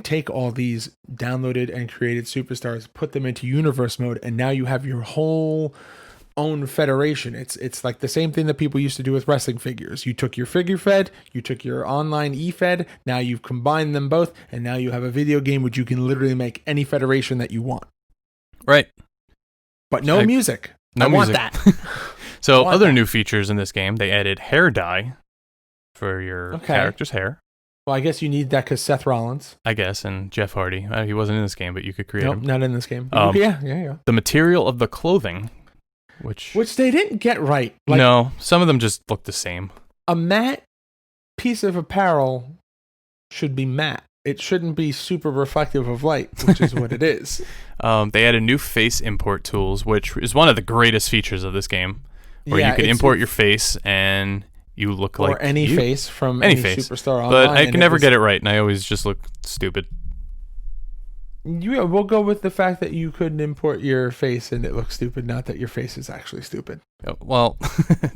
[SPEAKER 8] take all these downloaded and created superstars, put them into universe mode, and now you have your whole own federation. It's like the same thing that people used to do with wrestling figures. You took your figure fed, you took your online e-fed, now you've combined them both, and now you have a video game which you can literally make any federation that you want.
[SPEAKER 9] Right.
[SPEAKER 8] But no music. I want that.
[SPEAKER 9] So other new features in this game, they added hair dye for your character's hair.
[SPEAKER 8] Well, I guess you need that because Seth Rollins.
[SPEAKER 9] I guess, and Jeff Hardy. He wasn't in this game, but you could create him.
[SPEAKER 8] Not in this game. Yeah.
[SPEAKER 9] The material of the clothing, which
[SPEAKER 8] they didn't get right.
[SPEAKER 9] No, some of them just look the same.
[SPEAKER 8] A matte piece of apparel should be matte. It shouldn't be super reflective of light, which is what it is.
[SPEAKER 9] They added new face import tools, which is one of the greatest features of this game, where you could import your face and you look like
[SPEAKER 8] any face from any superstar online.
[SPEAKER 9] But I can never get it right, and I always just look stupid.
[SPEAKER 8] Yeah, we'll go with the fact that you couldn't import your face and it looks stupid, not that your face is actually stupid.
[SPEAKER 9] Well,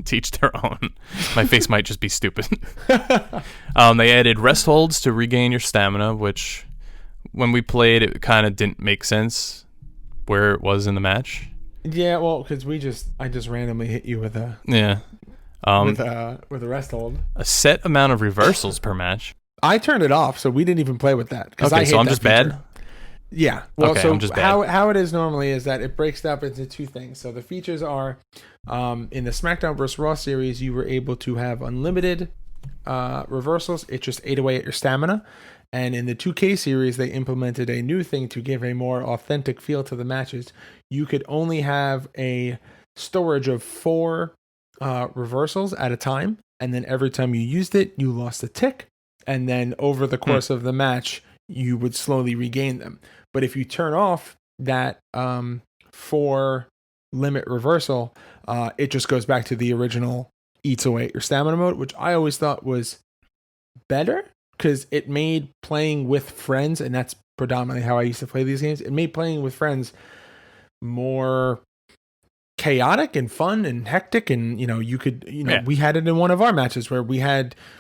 [SPEAKER 9] teach their own. My face might just be stupid. They added rest holds to regain your stamina, which when we played, it kind of didn't make sense where it was in the match.
[SPEAKER 8] Yeah, well, because I just randomly hit you with a with a rest hold.
[SPEAKER 9] A set amount of reversals per match.
[SPEAKER 8] I turned it off, so we didn't even play with that.
[SPEAKER 9] Okay, so I'm just bad.
[SPEAKER 8] Yeah. Well,
[SPEAKER 9] okay,
[SPEAKER 8] so
[SPEAKER 9] I'm just bad.
[SPEAKER 8] How it is normally is that it breaks up into two things. So the features are, in the SmackDown vs. Raw series, you were able to have unlimited reversals, it just ate away at your stamina. And in the 2K series, they implemented a new thing to give a more authentic feel to the matches. You could only have a storage of 4 reversals at a time. And then every time you used it, you lost a tick. And then over the course of the match, you would slowly regain them. But if you turn off that 4 limit reversal, it just goes back to the original eats away at your stamina mode, which I always thought was better because it made playing with friends, and that's predominantly how I used to play these games, it made playing with friends more chaotic and fun and hectic. And we had it in one of our matches where we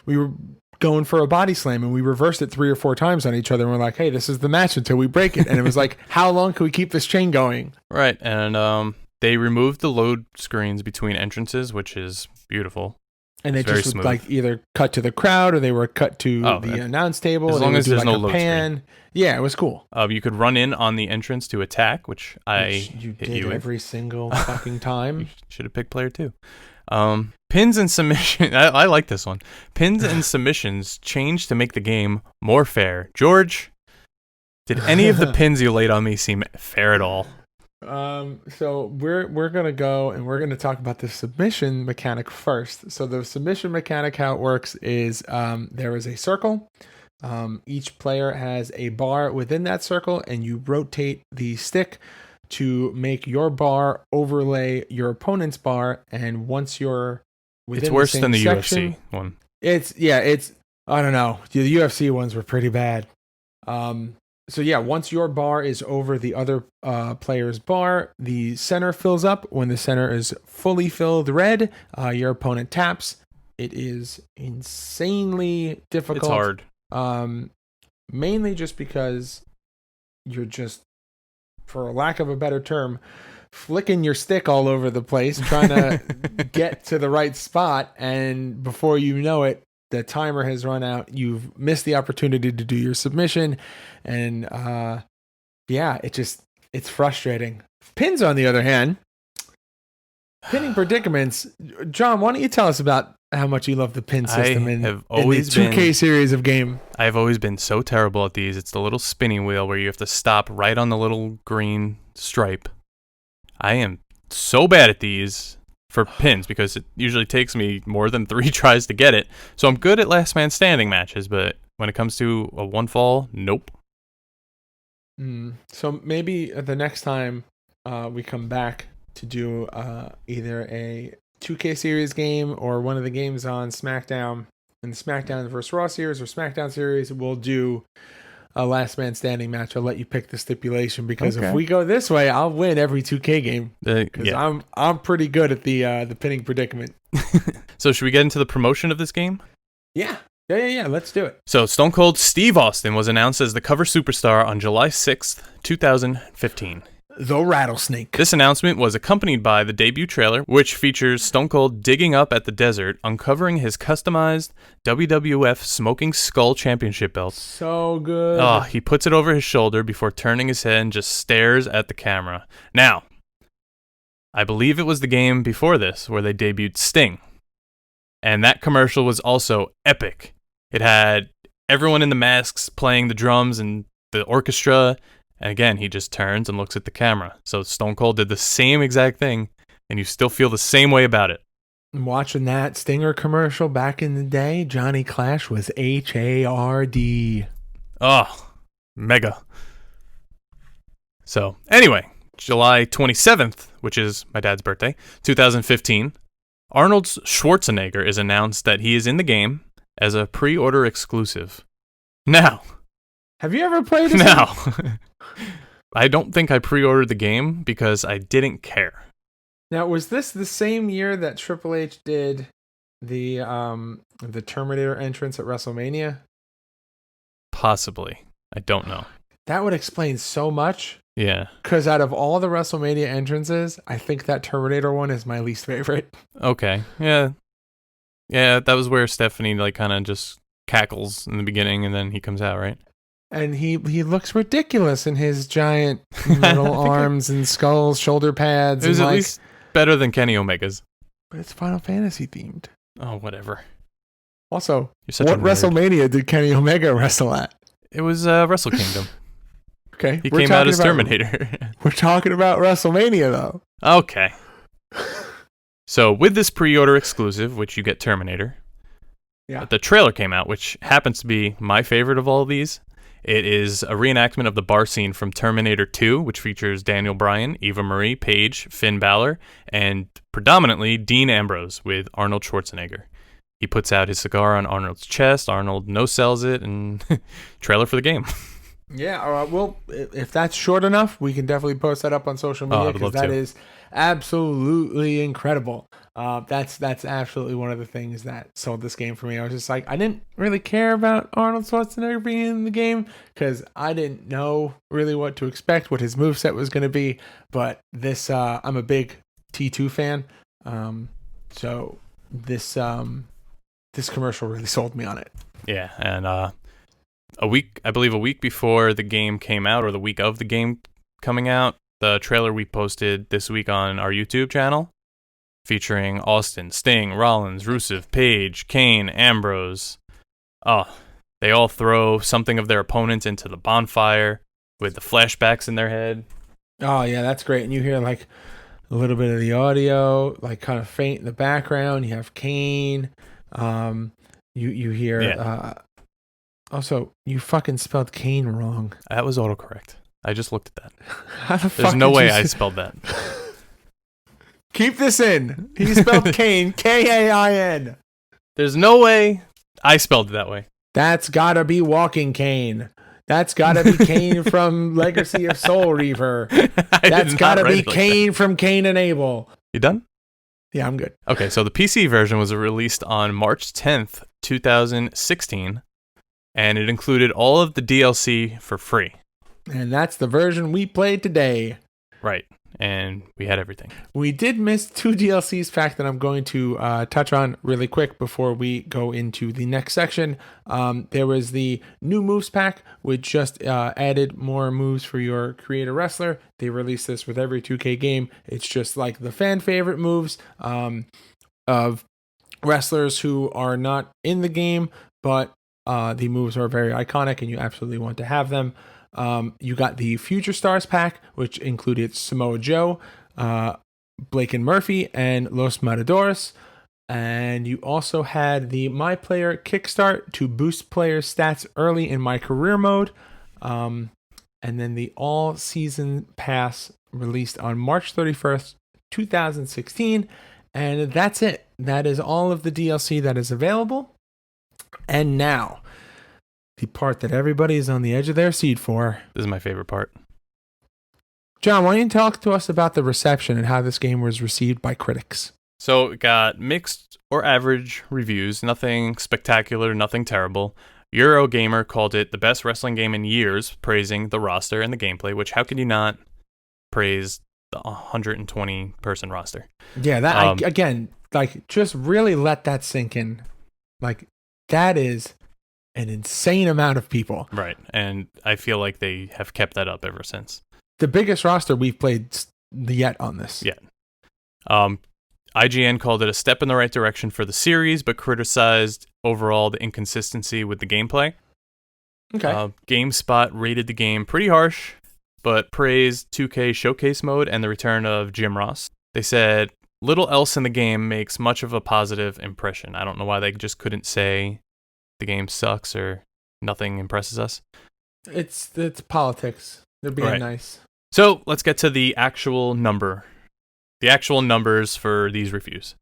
[SPEAKER 8] were going for a body slam and we reversed it 3 or 4 times on each other, and we're like, hey, this is the match until we break it. And it was like, how long can we keep this chain going?
[SPEAKER 9] Right. And they removed the load screens between entrances, which is beautiful.
[SPEAKER 8] And they just would like either cut to the crowd or they were cut to the announce table.
[SPEAKER 9] As long as there's no load
[SPEAKER 8] pan. Screen. Yeah, it was cool.
[SPEAKER 9] You could run in on the entrance to attack, which
[SPEAKER 8] you did every single fucking time.
[SPEAKER 9] You should have picked player 2. Pins and submission. I like this one. Pins and submissions changed to make the game more fair. George, did any of the pins you laid on me seem fair at all?
[SPEAKER 8] So we're gonna go and we're gonna talk about the submission mechanic first. So the submission mechanic, how it works is there is a circle. Each player has a bar within that circle, and you rotate the stick to make your bar overlay your opponent's bar. And once you're within,
[SPEAKER 9] it's worse
[SPEAKER 8] the same
[SPEAKER 9] than the
[SPEAKER 8] section,
[SPEAKER 9] UFC one.
[SPEAKER 8] It's I don't know. The UFC ones were pretty bad. So yeah, once your bar is over the other player's bar, the center fills up. When the center is fully filled red, your opponent taps. It is insanely difficult.
[SPEAKER 9] It's hard.
[SPEAKER 8] Mainly just because you're just, for lack of a better term, flicking your stick all over the place, trying to get to the right spot, and before you know it, the timer has run out. You've missed the opportunity to do your submission, and it's frustrating. Pins, on the other hand, pinning predicaments. John, why don't you tell us about how much you love the pin system in the 2K series of game?
[SPEAKER 9] I've always been so terrible at these. It's the little spinning wheel where you have to stop right on the little green stripe. I am so bad at these for pins because it usually takes me more than 3 tries to get it. So I'm good at last man standing matches, but when it comes to a one fall, nope.
[SPEAKER 8] So maybe the next time we come back to do either a 2K series game or one of the games on SmackDown, in the SmackDown vs. Raw series or SmackDown series, we'll do a last man standing match. I'll let you pick the stipulation because if we go this way, I'll win every 2K game because I'm pretty good at the pinning predicament.
[SPEAKER 9] So should we get into the promotion of this game?
[SPEAKER 8] Yeah. Let's do it.
[SPEAKER 9] So Stone Cold Steve Austin was announced as the cover superstar on July 6th, 2015.
[SPEAKER 8] The Rattlesnake.
[SPEAKER 9] This announcement was accompanied by the debut trailer, which features Stone Cold digging up at the desert, uncovering his customized WWF Smoking Skull Championship belt.
[SPEAKER 8] So good.
[SPEAKER 9] He puts it over his shoulder before turning his head and just stares at the camera. Now, I believe it was the game before this where they debuted Sting. And that commercial was also epic. It had everyone in the masks playing the drums and the orchestra. And again, he just turns and looks at the camera. So Stone Cold did the same exact thing, and you still feel the same way about it.
[SPEAKER 8] Watching that Stinger commercial back in the day, Johnny Clash was HARD.
[SPEAKER 9] Oh, mega. So, anyway, July 27th, which is my dad's birthday, 2015, Arnold Schwarzenegger is announced that he is in the game as a pre-order exclusive. Now,
[SPEAKER 8] have you ever played it?
[SPEAKER 9] No. I don't think I pre-ordered the game because I didn't care.
[SPEAKER 8] Now, was this the same year that Triple H did the Terminator entrance at WrestleMania?
[SPEAKER 9] Possibly. I don't know.
[SPEAKER 8] That would explain so much.
[SPEAKER 9] Yeah.
[SPEAKER 8] Because out of all the WrestleMania entrances, I think that Terminator one is my least favorite.
[SPEAKER 9] Okay. Yeah. Yeah, that was where Stephanie kind of just cackles in the beginning and then he comes out, right?
[SPEAKER 8] And he looks ridiculous in his giant metal arms and skulls, shoulder pads.
[SPEAKER 9] It was at least better than Kenny Omega's.
[SPEAKER 8] But it's Final Fantasy themed.
[SPEAKER 9] Oh, whatever.
[SPEAKER 8] Also, what WrestleMania did Kenny Omega wrestle at?
[SPEAKER 9] It was Wrestle Kingdom.
[SPEAKER 8] Okay.
[SPEAKER 9] He came out as Terminator.
[SPEAKER 8] We're talking about WrestleMania, though.
[SPEAKER 9] Okay. So, with this pre-order exclusive, which you get Terminator, the trailer came out, which happens to be my favorite of all of these. It is a reenactment of the bar scene from Terminator 2, which features Daniel Bryan, Eva Marie, Paige, Finn Balor, and predominantly Dean Ambrose with Arnold Schwarzenegger. He puts out his cigar on Arnold's chest. Arnold no-sells it, and trailer for the game.
[SPEAKER 8] Yeah, well, if that's short enough, we can definitely post that up on social media because that is absolutely incredible. That's absolutely one of the things that sold this game for me. I was just like, I didn't really care about Arnold Schwarzenegger being in the game because I didn't know really what to expect, what his moveset was going to be. But this, I'm a big T2 fan, so this commercial really sold me on it.
[SPEAKER 9] Yeah, and a week before the game came out, or the week of the game coming out, the trailer we posted this week on our YouTube channel, featuring Austin, Sting, Rollins, Rusev, Paige, Kane, Ambrose. Oh, they all throw something of their opponent into the bonfire with the flashbacks in their head.
[SPEAKER 8] Oh, yeah, that's great. And you hear like a little bit of the audio, like kind of faint in the background. You have Kane. You hear... Also, you fucking spelled Kane wrong.
[SPEAKER 9] That was autocorrect. I just looked at that.
[SPEAKER 8] How the fuck
[SPEAKER 9] There's no way I spelled that.
[SPEAKER 8] Keep this in. He spelled Kane, Kain.
[SPEAKER 9] There's no way I spelled it that way.
[SPEAKER 8] That's gotta be Walking Kane. That's gotta be Kane from Legacy of Soul Reaver. That's gotta be Kane from Cain and Abel.
[SPEAKER 9] You done?
[SPEAKER 8] Yeah, I'm good.
[SPEAKER 9] Okay, so the PC version was released on March 10th, 2016. And it included all of the DLC for free.
[SPEAKER 8] And that's the version we played today.
[SPEAKER 9] Right. And we had everything.
[SPEAKER 8] We did miss 2 DLCs, fact that I'm going to touch on really quick before we go into the next section. There was the new moves pack, which just added more moves for your creator wrestler. They release this with every 2K game. It's just like the fan favorite moves of wrestlers who are not in the game, but the moves are very iconic and you absolutely want to have them. You got the Future Stars pack, which included Samoa Joe, Blake and Murphy, and Los Matadores. And you also had the My Player Kickstart to boost player stats early in My Career mode. And then the All Season Pass released on March 31st, 2016. And that's it. That is all of the DLC that is available. And now, the part that everybody is on the edge of their seat for.
[SPEAKER 9] This is my favorite part.
[SPEAKER 8] John, why don't you talk to us about the reception and how this game was received by critics?
[SPEAKER 9] So it got mixed or average reviews, nothing spectacular, nothing terrible. Eurogamer called it the best wrestling game in years, praising the roster and the gameplay, which how could you not praise the 120-person roster?
[SPEAKER 8] Yeah, that again, like, just really let that sink in. Like, that is an insane amount of people.
[SPEAKER 9] Right, and I feel like they have kept that up ever since.
[SPEAKER 8] The biggest roster we've played yet on this.
[SPEAKER 9] Yeah. IGN called it a step in the right direction for the series, but criticized overall the inconsistency with the gameplay.
[SPEAKER 8] Okay.
[SPEAKER 9] GameSpot rated the game pretty harsh, but praised 2K Showcase mode and the return of Jim Ross. They said little else in the game makes much of a positive impression. I don't know why they just couldn't say the game sucks or nothing impresses us.
[SPEAKER 8] It's politics. They're being nice.
[SPEAKER 9] So let's get to the actual number. The actual numbers for these reviews.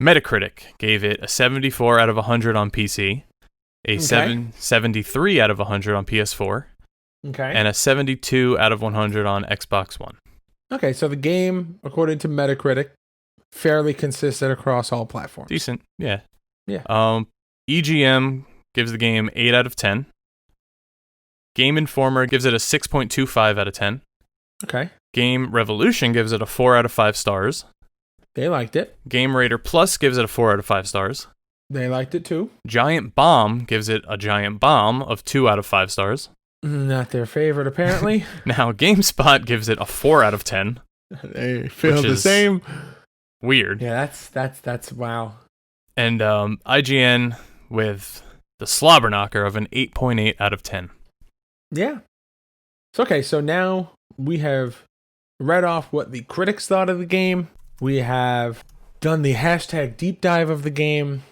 [SPEAKER 9] Metacritic gave it a 74 out of 100 on PC, a 73 out of 100 on PS4, and a 72 out of 100 on Xbox One.
[SPEAKER 8] Okay, so the game, according to Metacritic, fairly consistent across all platforms.
[SPEAKER 9] Decent, yeah.
[SPEAKER 8] Yeah.
[SPEAKER 9] EGM gives the game 8 out of 10. Game Informer gives it a 6.25 out of 10.
[SPEAKER 8] Okay.
[SPEAKER 9] Game Revolution gives it a 4 out of 5 stars.
[SPEAKER 8] They liked it.
[SPEAKER 9] Game Raider Plus gives it a 4 out of 5 stars.
[SPEAKER 8] They liked it too.
[SPEAKER 9] Giant Bomb gives it a giant bomb of 2 out of 5 stars.
[SPEAKER 8] Not their favorite, apparently.
[SPEAKER 9] Now, GameSpot gives it a 4 out of 10.
[SPEAKER 8] They feel the same.
[SPEAKER 9] Weird.
[SPEAKER 8] Yeah, that's wow.
[SPEAKER 9] And IGN with the slobber knocker of an 8.8 out of 10.
[SPEAKER 8] Yeah. So now we have read off what the critics thought of the game. We have done the hashtag deep dive of the game.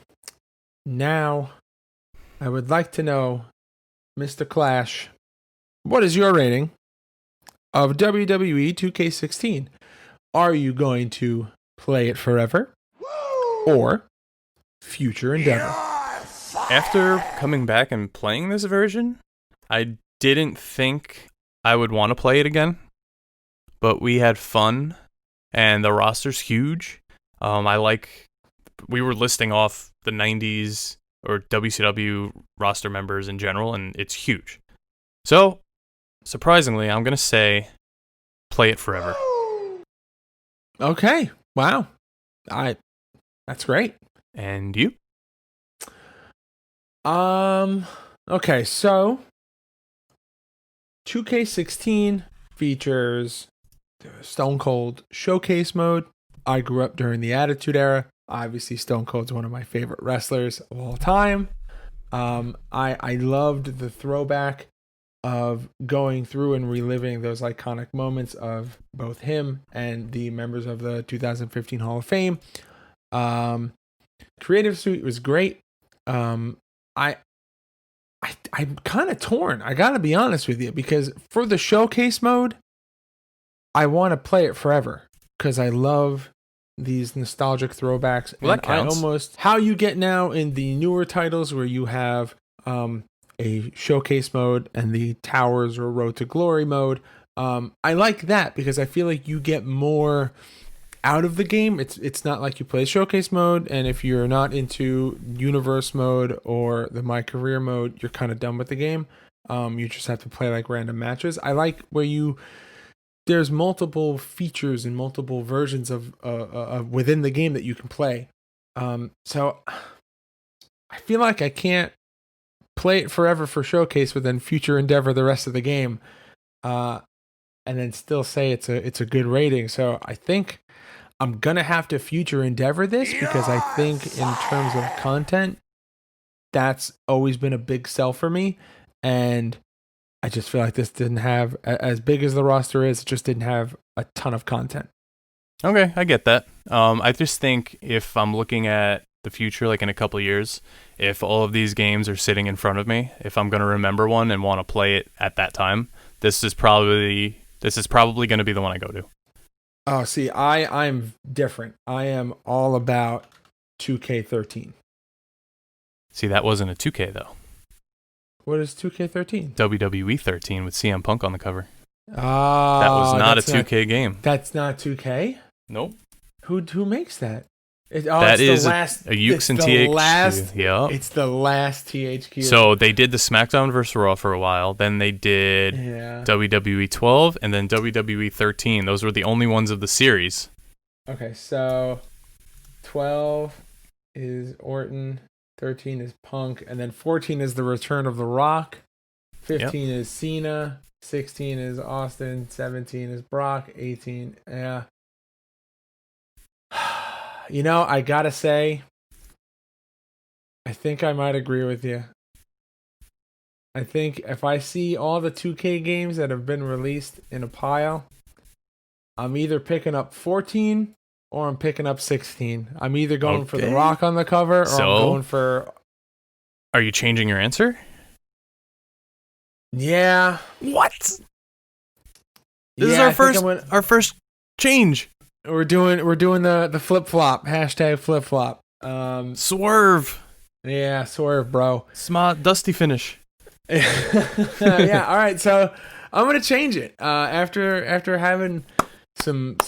[SPEAKER 8] Now, I would like to know, Mr. Clash, what is your rating of WWE 2k16? Are you going to play it forever or future endeavor?
[SPEAKER 9] After coming back and playing this version, I didn't think I would want to play it again, but we had fun, and the roster's huge. We were listing off the 90s or WCW roster members in general, and it's huge. So, surprisingly, I'm going to say play it forever.
[SPEAKER 8] Okay. Wow. That's great.
[SPEAKER 9] And you?
[SPEAKER 8] Okay, so 2K16 features the Stone Cold Showcase mode. I grew up during the Attitude Era. Obviously, Stone Cold's one of my favorite wrestlers of all time. I loved the throwback of going through and reliving those iconic moments of both him and the members of the 2015 Hall of Fame. Creative Suite was great. I'm kind of torn. I gotta be honest with you, because for the showcase mode, I want to play it forever because I love these nostalgic throwbacks.
[SPEAKER 9] Well,
[SPEAKER 8] and
[SPEAKER 9] that counts.
[SPEAKER 8] I almost how you get now in the newer titles where you have a showcase mode and the Towers or Road to Glory mode. I like that because I feel like you get more out of the game. It's not like you play showcase mode, and if you're not into universe mode or the my career mode, you're kind of done with the game. You just have to play like random matches. I like where there's multiple features and multiple versions of within the game that you can play. So I feel like I can't play it forever for showcase, but then future endeavor the rest of the game, and then still say it's a good rating. So I think I'm gonna have to future endeavor this because I think in terms of content, that's always been a big sell for me, and I just feel like this didn't have, as big as the roster is, it just didn't have a ton of content.
[SPEAKER 9] Okay, I get that. I just think if I'm looking at the future, like in a couple of years, if all of these games are sitting in front of me, if I'm gonna remember one and want to play it at that time, this is probably going to be the one I go to.
[SPEAKER 8] Oh, see, I'm different. I am all about 2K13.
[SPEAKER 9] See, that wasn't a 2K though.
[SPEAKER 8] What is 2K13?
[SPEAKER 9] WWE 13 with CM Punk on the cover.
[SPEAKER 8] Oh,
[SPEAKER 9] that was not a 2K game.
[SPEAKER 8] That's not 2K?
[SPEAKER 9] Nope.
[SPEAKER 8] Who makes that?
[SPEAKER 9] That is a Ukes and THQ. Yep.
[SPEAKER 8] It's the last THQ.
[SPEAKER 9] So they did the SmackDown vs. Raw for a while. Then they did WWE 12 and then WWE 13. Those were the only ones of the series.
[SPEAKER 8] Okay, so 12 is Orton, 13 is Punk, and then 14 is the Return of The Rock, 15 is Cena, 16 is Austin, 17 is Brock, 18, yeah. You know, I gotta say, I think I might agree with you. I think if I see all the 2K games that have been released in a pile, I'm either picking up 14 or I'm picking up 16. I'm either going for The Rock on the cover or I'm going for...
[SPEAKER 9] Are you changing your answer?
[SPEAKER 8] Yeah.
[SPEAKER 9] What? This is our first change.
[SPEAKER 8] We're doing the flip flop, hashtag flip flop.
[SPEAKER 9] Swerve.
[SPEAKER 8] Yeah, swerve, bro.
[SPEAKER 9] Smart dusty finish.
[SPEAKER 8] Yeah. All right. So I'm gonna change it after having some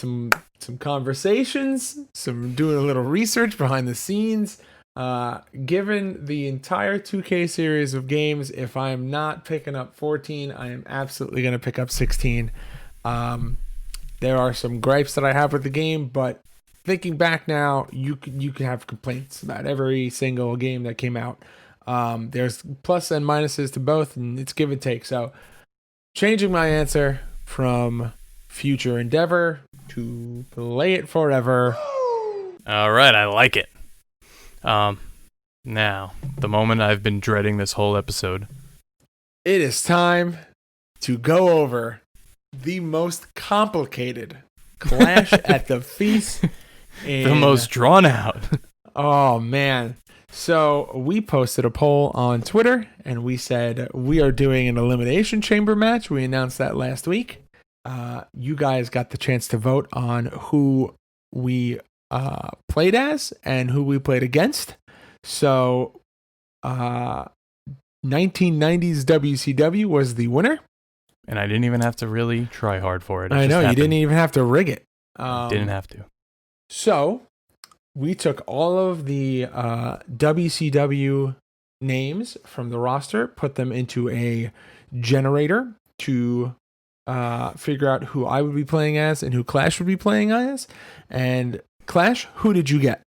[SPEAKER 8] conversations, doing a little research behind the scenes. Given the entire 2K series of games, if I'm not picking up 14, I am absolutely gonna pick up 16. There are some gripes that I have with the game, but thinking back now, you can have complaints about every single game that came out. There's plus and minuses to both, and it's give and take. So, changing my answer from future endeavor to play it forever.
[SPEAKER 9] All right, I like it. Now, the moment I've been dreading this whole episode.
[SPEAKER 8] It is time to go over the most complicated Clash at the Feast.
[SPEAKER 9] The most drawn out.
[SPEAKER 8] Oh, man. So we posted a poll on Twitter, and we said we are doing an Elimination Chamber match. We announced that last week. You guys got the chance to vote on who we played as and who we played against. So 1990s WCW was the winner.
[SPEAKER 9] And I didn't even have to really try hard for it.
[SPEAKER 8] I know, you didn't even have to rig it.
[SPEAKER 9] Didn't have to.
[SPEAKER 8] So we took all of the WCW names from the roster, put them into a generator to figure out who I would be playing as and who Clash would be playing as. And Clash, who did you get?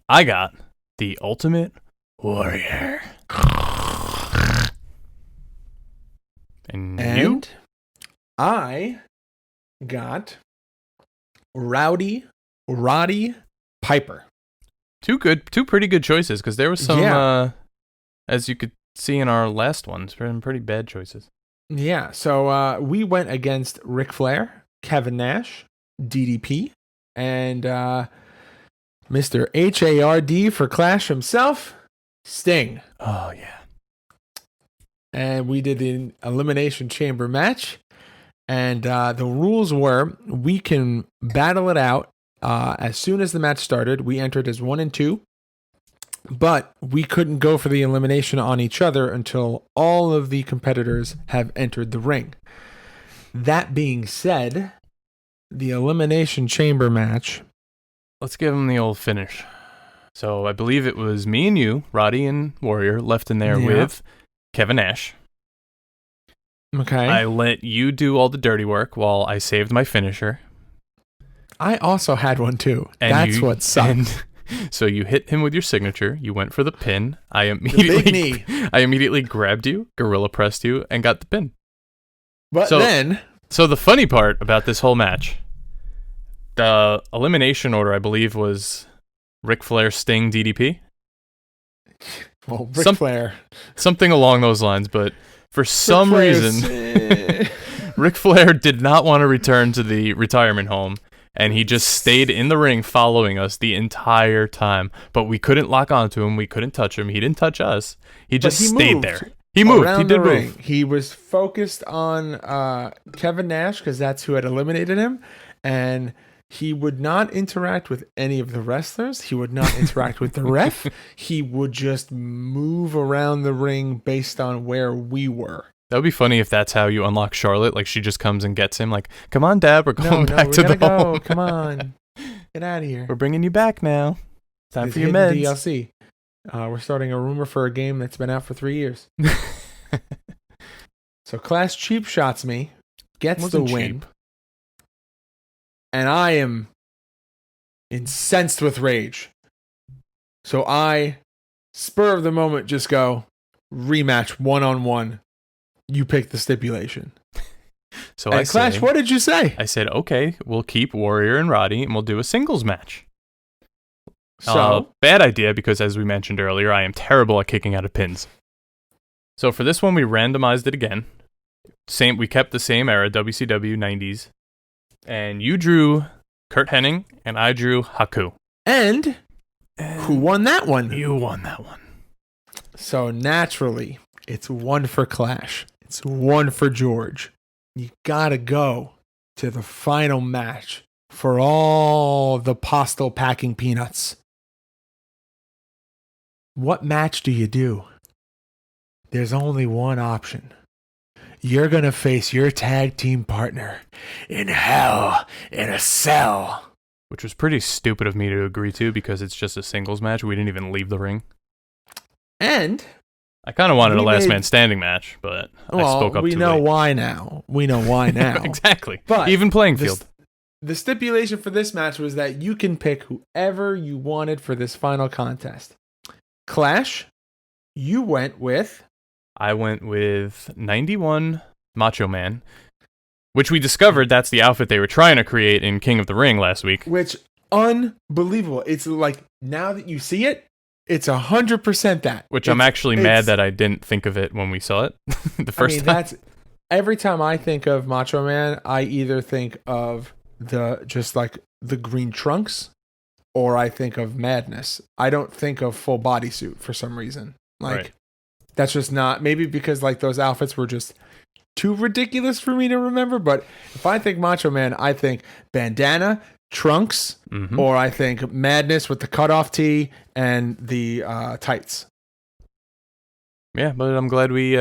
[SPEAKER 9] I got the Ultimate Warrior. And you?
[SPEAKER 8] I got Roddy Piper.
[SPEAKER 9] Two pretty good choices, because there was some, as you could see in our last ones, pretty bad choices.
[SPEAKER 8] Yeah, so we went against Ric Flair, Kevin Nash, DDP, and Mr. HARD for Clash himself, Sting.
[SPEAKER 9] Oh, yeah.
[SPEAKER 8] And we did the Elimination Chamber match. And the rules were we can battle it out as soon as the match started. We entered as 1 and 2. But we couldn't go for the elimination on each other until all of the competitors have entered the ring. That being said, the Elimination Chamber match.
[SPEAKER 9] Let's give them the old finish. So I believe it was me and you, Roddy and Warrior, left in there with Kevin Nash.
[SPEAKER 8] Okay.
[SPEAKER 9] I let you do all the dirty work while I saved my finisher.
[SPEAKER 8] I also had one too.
[SPEAKER 9] And
[SPEAKER 8] that's what sucked.
[SPEAKER 9] So you hit him with your signature. You went for the pin. I immediately grabbed you, gorilla pressed you, and got the pin.
[SPEAKER 8] But
[SPEAKER 9] so the funny part about this whole match, the elimination order, I believe, was Ric Flair, Sting, DDP.
[SPEAKER 8] Well, Ric Flair,
[SPEAKER 9] something along those lines, but. For some reason, Ric Flair did not want to return to the retirement home, and he just stayed in the ring following us the entire time. But we couldn't lock onto him. We couldn't touch him. He didn't touch us. He just stayed there. He moved. He did move.
[SPEAKER 8] He was focused on Kevin Nash because that's who had eliminated him, and he would not interact with any of the wrestlers. He would not interact with the ref. He would just move around the ring based on where we were.
[SPEAKER 9] That would be funny if that's how you unlock Charlotte. Like, she just comes and gets him. Like, come on, Dad, we're going back to the home.
[SPEAKER 8] Come on. Get out of here.
[SPEAKER 9] We're bringing you back now. Time for your meds.
[SPEAKER 8] DLC. We're starting a rumor for a game that's been out for 3 years. So Clash cheap shots me, gets the win. Cheap. And I am incensed with rage. So I, spur of the moment, just go, rematch 1-on-1. You pick the stipulation.
[SPEAKER 9] So
[SPEAKER 8] and Clash, what did you say?
[SPEAKER 9] I said, okay, we'll keep Warrior and Roddy, and we'll do a singles match.
[SPEAKER 8] So
[SPEAKER 9] bad idea, because as we mentioned earlier, I am terrible at kicking out of pins. So for this one, we randomized it again. We kept the same era, WCW 90s. And you drew Kurt Hennig, and I drew Haku.
[SPEAKER 8] And who won that one?
[SPEAKER 9] You won that one.
[SPEAKER 8] So naturally, it's 1 for Clash. It's 1 for George. You gotta go to the final match for all the postal packing peanuts. What match do you do? There's only one option. You're going to face your tag team partner in Hell in a Cell.
[SPEAKER 9] Which was pretty stupid of me to agree to, because it's just a singles match. We didn't even leave the ring.
[SPEAKER 8] And
[SPEAKER 9] I kind of wanted a last man standing match, but I spoke up too late.
[SPEAKER 8] We know why now.
[SPEAKER 9] Exactly.
[SPEAKER 8] But
[SPEAKER 9] even playing field.
[SPEAKER 8] The stipulation for this match was that you can pick whoever you wanted for this final contest. Clash, you went with...
[SPEAKER 9] I went with 91 Macho Man, which we discovered that's the outfit they were trying to create in King of the Ring last week.
[SPEAKER 8] Which, unbelievable. It's like, now that you see it, It's 100% that.
[SPEAKER 9] Which I'm actually mad that I didn't think of it when we saw it the first time.
[SPEAKER 8] Every time I think of Macho Man, I either think of the green trunks, or I think of Madness. I don't think of full bodysuit for some reason. That's just not, maybe because those outfits were just too ridiculous for me to remember. But if I think Macho Man, I think bandana, trunks, or I think Madness with the cutoff tee and the tights.
[SPEAKER 9] Yeah, but I'm glad we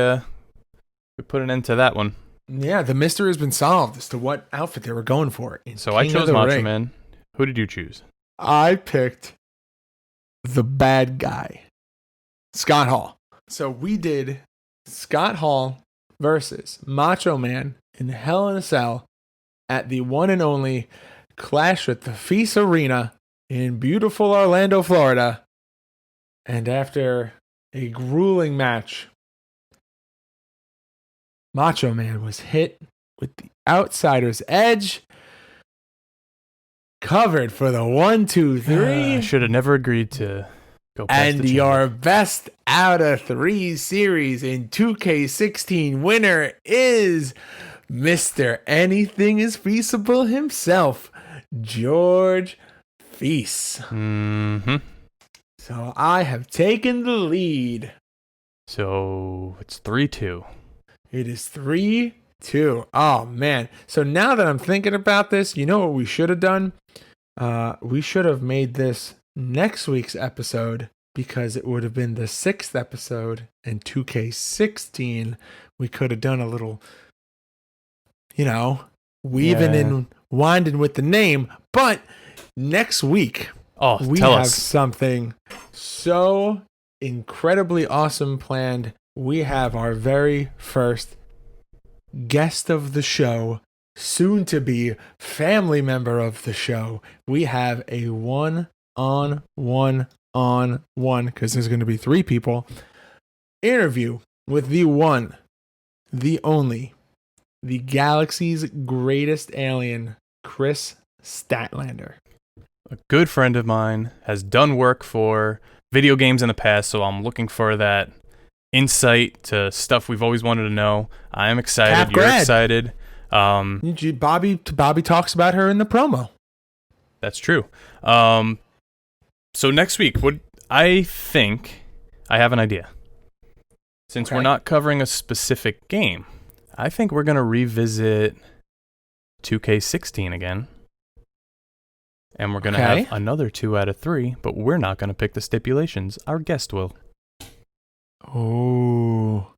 [SPEAKER 9] put an end to that one.
[SPEAKER 8] Yeah, the mystery has been solved as to what outfit they were going for.
[SPEAKER 9] So I chose Macho Man. Who did you choose?
[SPEAKER 8] I picked the bad guy, Scott Hall. So we did Scott Hall versus Macho Man in Hell in a Cell at the one and only Clash at the Feast Arena in beautiful Orlando, Florida. And after a grueling match, Macho Man was hit with the outsider's edge, covered for the 1, 2, 3.
[SPEAKER 9] I should have never agreed to go past
[SPEAKER 8] and your best out of 3 series in 2K16 winner is Mr. Anything is Feasible himself, George Feast. So I have taken the lead.
[SPEAKER 9] So it's 3-2.
[SPEAKER 8] It is 3-2. Oh, man. So now that I'm thinking about this, you know what we should have done? We should have made this next week's episode, because it would have been the 6th episode, and 2K16, we could have done a little, weaving and winding with the name. But next week, we have something so incredibly awesome planned. We have our very first guest of the show, soon to be family member of the show. We have a one-on-one, because there's going to be 3 people, interview with the one, the only, the galaxy's greatest alien, Chris Statlander.
[SPEAKER 9] A good friend of mine, has done work for video games in the past, so I'm looking for that insight to stuff we've always wanted to know. I am excited. You're excited.
[SPEAKER 8] Bobby talks about her in the promo.
[SPEAKER 9] That's true. So next week, I think I have an idea. Since we're not covering a specific game, I think we're going to revisit 2K16 again. And we're going to have another 2 out of 3, but we're not going to pick the stipulations. Our guest will.
[SPEAKER 8] Oh.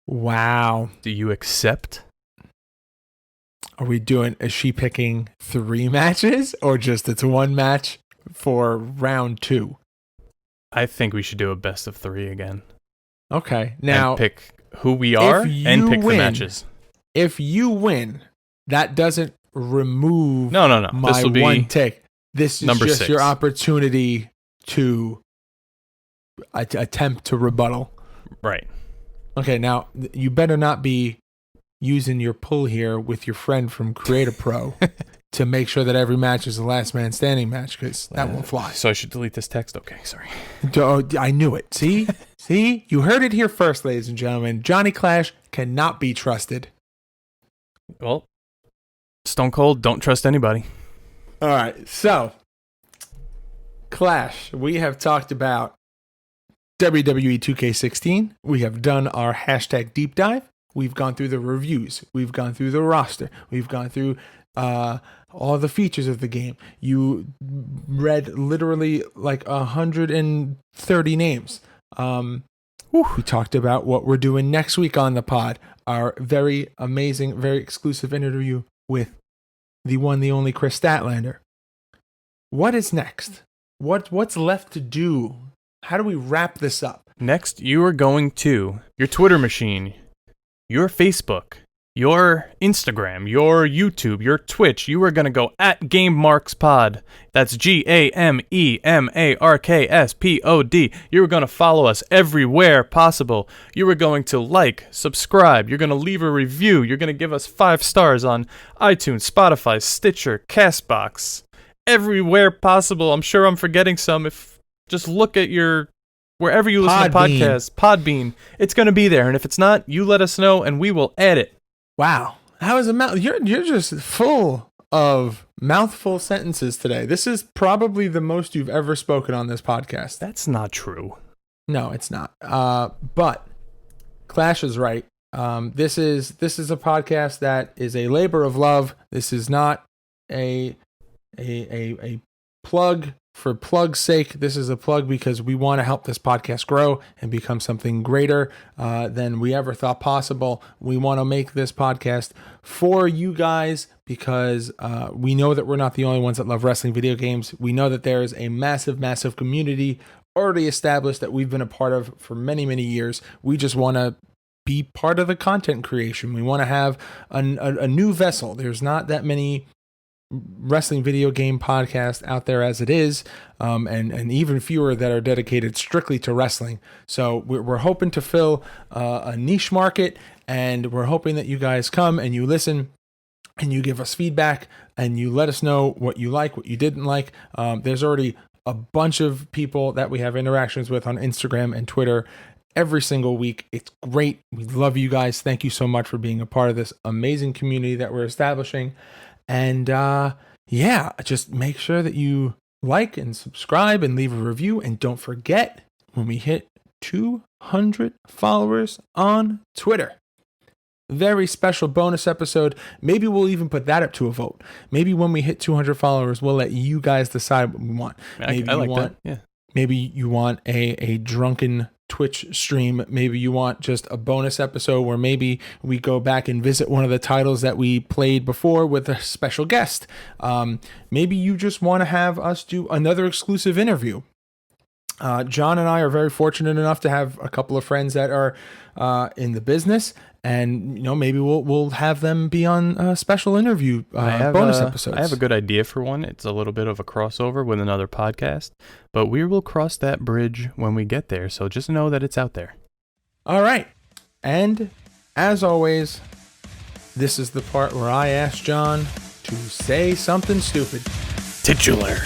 [SPEAKER 8] Wow.
[SPEAKER 9] Do you accept?
[SPEAKER 8] Is she picking 3 matches, or just it's 1 match for round 2?
[SPEAKER 9] I think we should do a best of 3 again.
[SPEAKER 8] Okay. Now,
[SPEAKER 9] and pick who we are and pick the matches.
[SPEAKER 8] If you win, that doesn't remove
[SPEAKER 9] no.
[SPEAKER 8] my
[SPEAKER 9] this will be
[SPEAKER 8] one take. This is
[SPEAKER 9] number
[SPEAKER 8] just
[SPEAKER 9] 6.
[SPEAKER 8] Your opportunity to attempt to rebuttal.
[SPEAKER 9] Right.
[SPEAKER 8] Okay, now you better not be using your pull here with your friend from Creator Pro to make sure that every match is a last man standing match, because that won't fly.
[SPEAKER 9] So I should delete this text? Okay, sorry.
[SPEAKER 8] I knew it. See? See? You heard it here first, ladies and gentlemen. Johnny Clash cannot be trusted.
[SPEAKER 9] Well, Stone Cold, don't trust anybody.
[SPEAKER 8] All right, so Clash, we have talked about WWE 2K16. We have done our hashtag deep dive. We've gone through the reviews. We've gone through the roster. We've gone through all the features of the game. You read literally like 130 names. We talked about what we're doing next week on the pod. Our very amazing, very exclusive interview with the one, the only Chris Statlander. What is next? What's left to do? How do we wrap this up?
[SPEAKER 9] Next, you are going to your Twitter machine, your Facebook, your Instagram, your YouTube, your Twitch. You are going to go at GameMarksPod. That's GameMarkspod. You are going to follow us everywhere possible. You are going to like, subscribe. You're going to leave a review. You're going to give us 5 stars on iTunes, Spotify, Stitcher, Castbox. Everywhere possible. I'm sure I'm forgetting some. If Just look at wherever you listen to podcasts, Podbean. It's going to be there. And if it's not, you let us know and we will add it.
[SPEAKER 8] Wow. How is it? You're just full of mouthful sentences today. This is probably the most you've ever spoken on this podcast.
[SPEAKER 9] That's not true.
[SPEAKER 8] No, it's not. But Clash is right. This is a podcast that is a labor of love. This is not a plug for plug's sake. This is a plug because we want to help this podcast grow and become something greater than we ever thought possible. We want to make this podcast for you guys because we know that we're not the only ones that love wrestling video games. We know that there is a massive, massive community already established that we've been a part of for many, many years. We just want to be part of the content creation. We want to have a new vessel. There's not that many wrestling video game podcasts out there as it is, and even fewer that are dedicated strictly to wrestling. So we're hoping to fill a niche market, and we're hoping that you guys come and you listen and you give us feedback and you let us know what you like, what you didn't like. There's already a bunch of people that we have interactions with on Instagram and Twitter every single week. It's great. We love you guys. Thank you so much for being a part of this amazing community that we're establishing. And just make sure that you like and subscribe and leave a review. And don't forget, when we hit 200 followers on Twitter, very special bonus episode. Maybe we'll even put that up to a vote. Maybe when we hit 200 followers, we'll let you guys decide what we want. Maybe
[SPEAKER 9] I like that. Yeah.
[SPEAKER 8] Maybe you want a drunken Twitch stream. Maybe you want just a bonus episode where maybe we go back and visit one of the titles that we played before with a special guest. Maybe you just want to have us do another exclusive interview. John and I are very fortunate enough to have a couple of friends that are in the business, and maybe we'll have them be on a special interview bonus episodes.
[SPEAKER 9] I have a good idea for one. It's a little bit of a crossover with another podcast, but we will cross that bridge when we get there. So just know that it's out there.
[SPEAKER 8] All right, and as always, this is the part where I ask John to say something stupid.
[SPEAKER 9] Titular.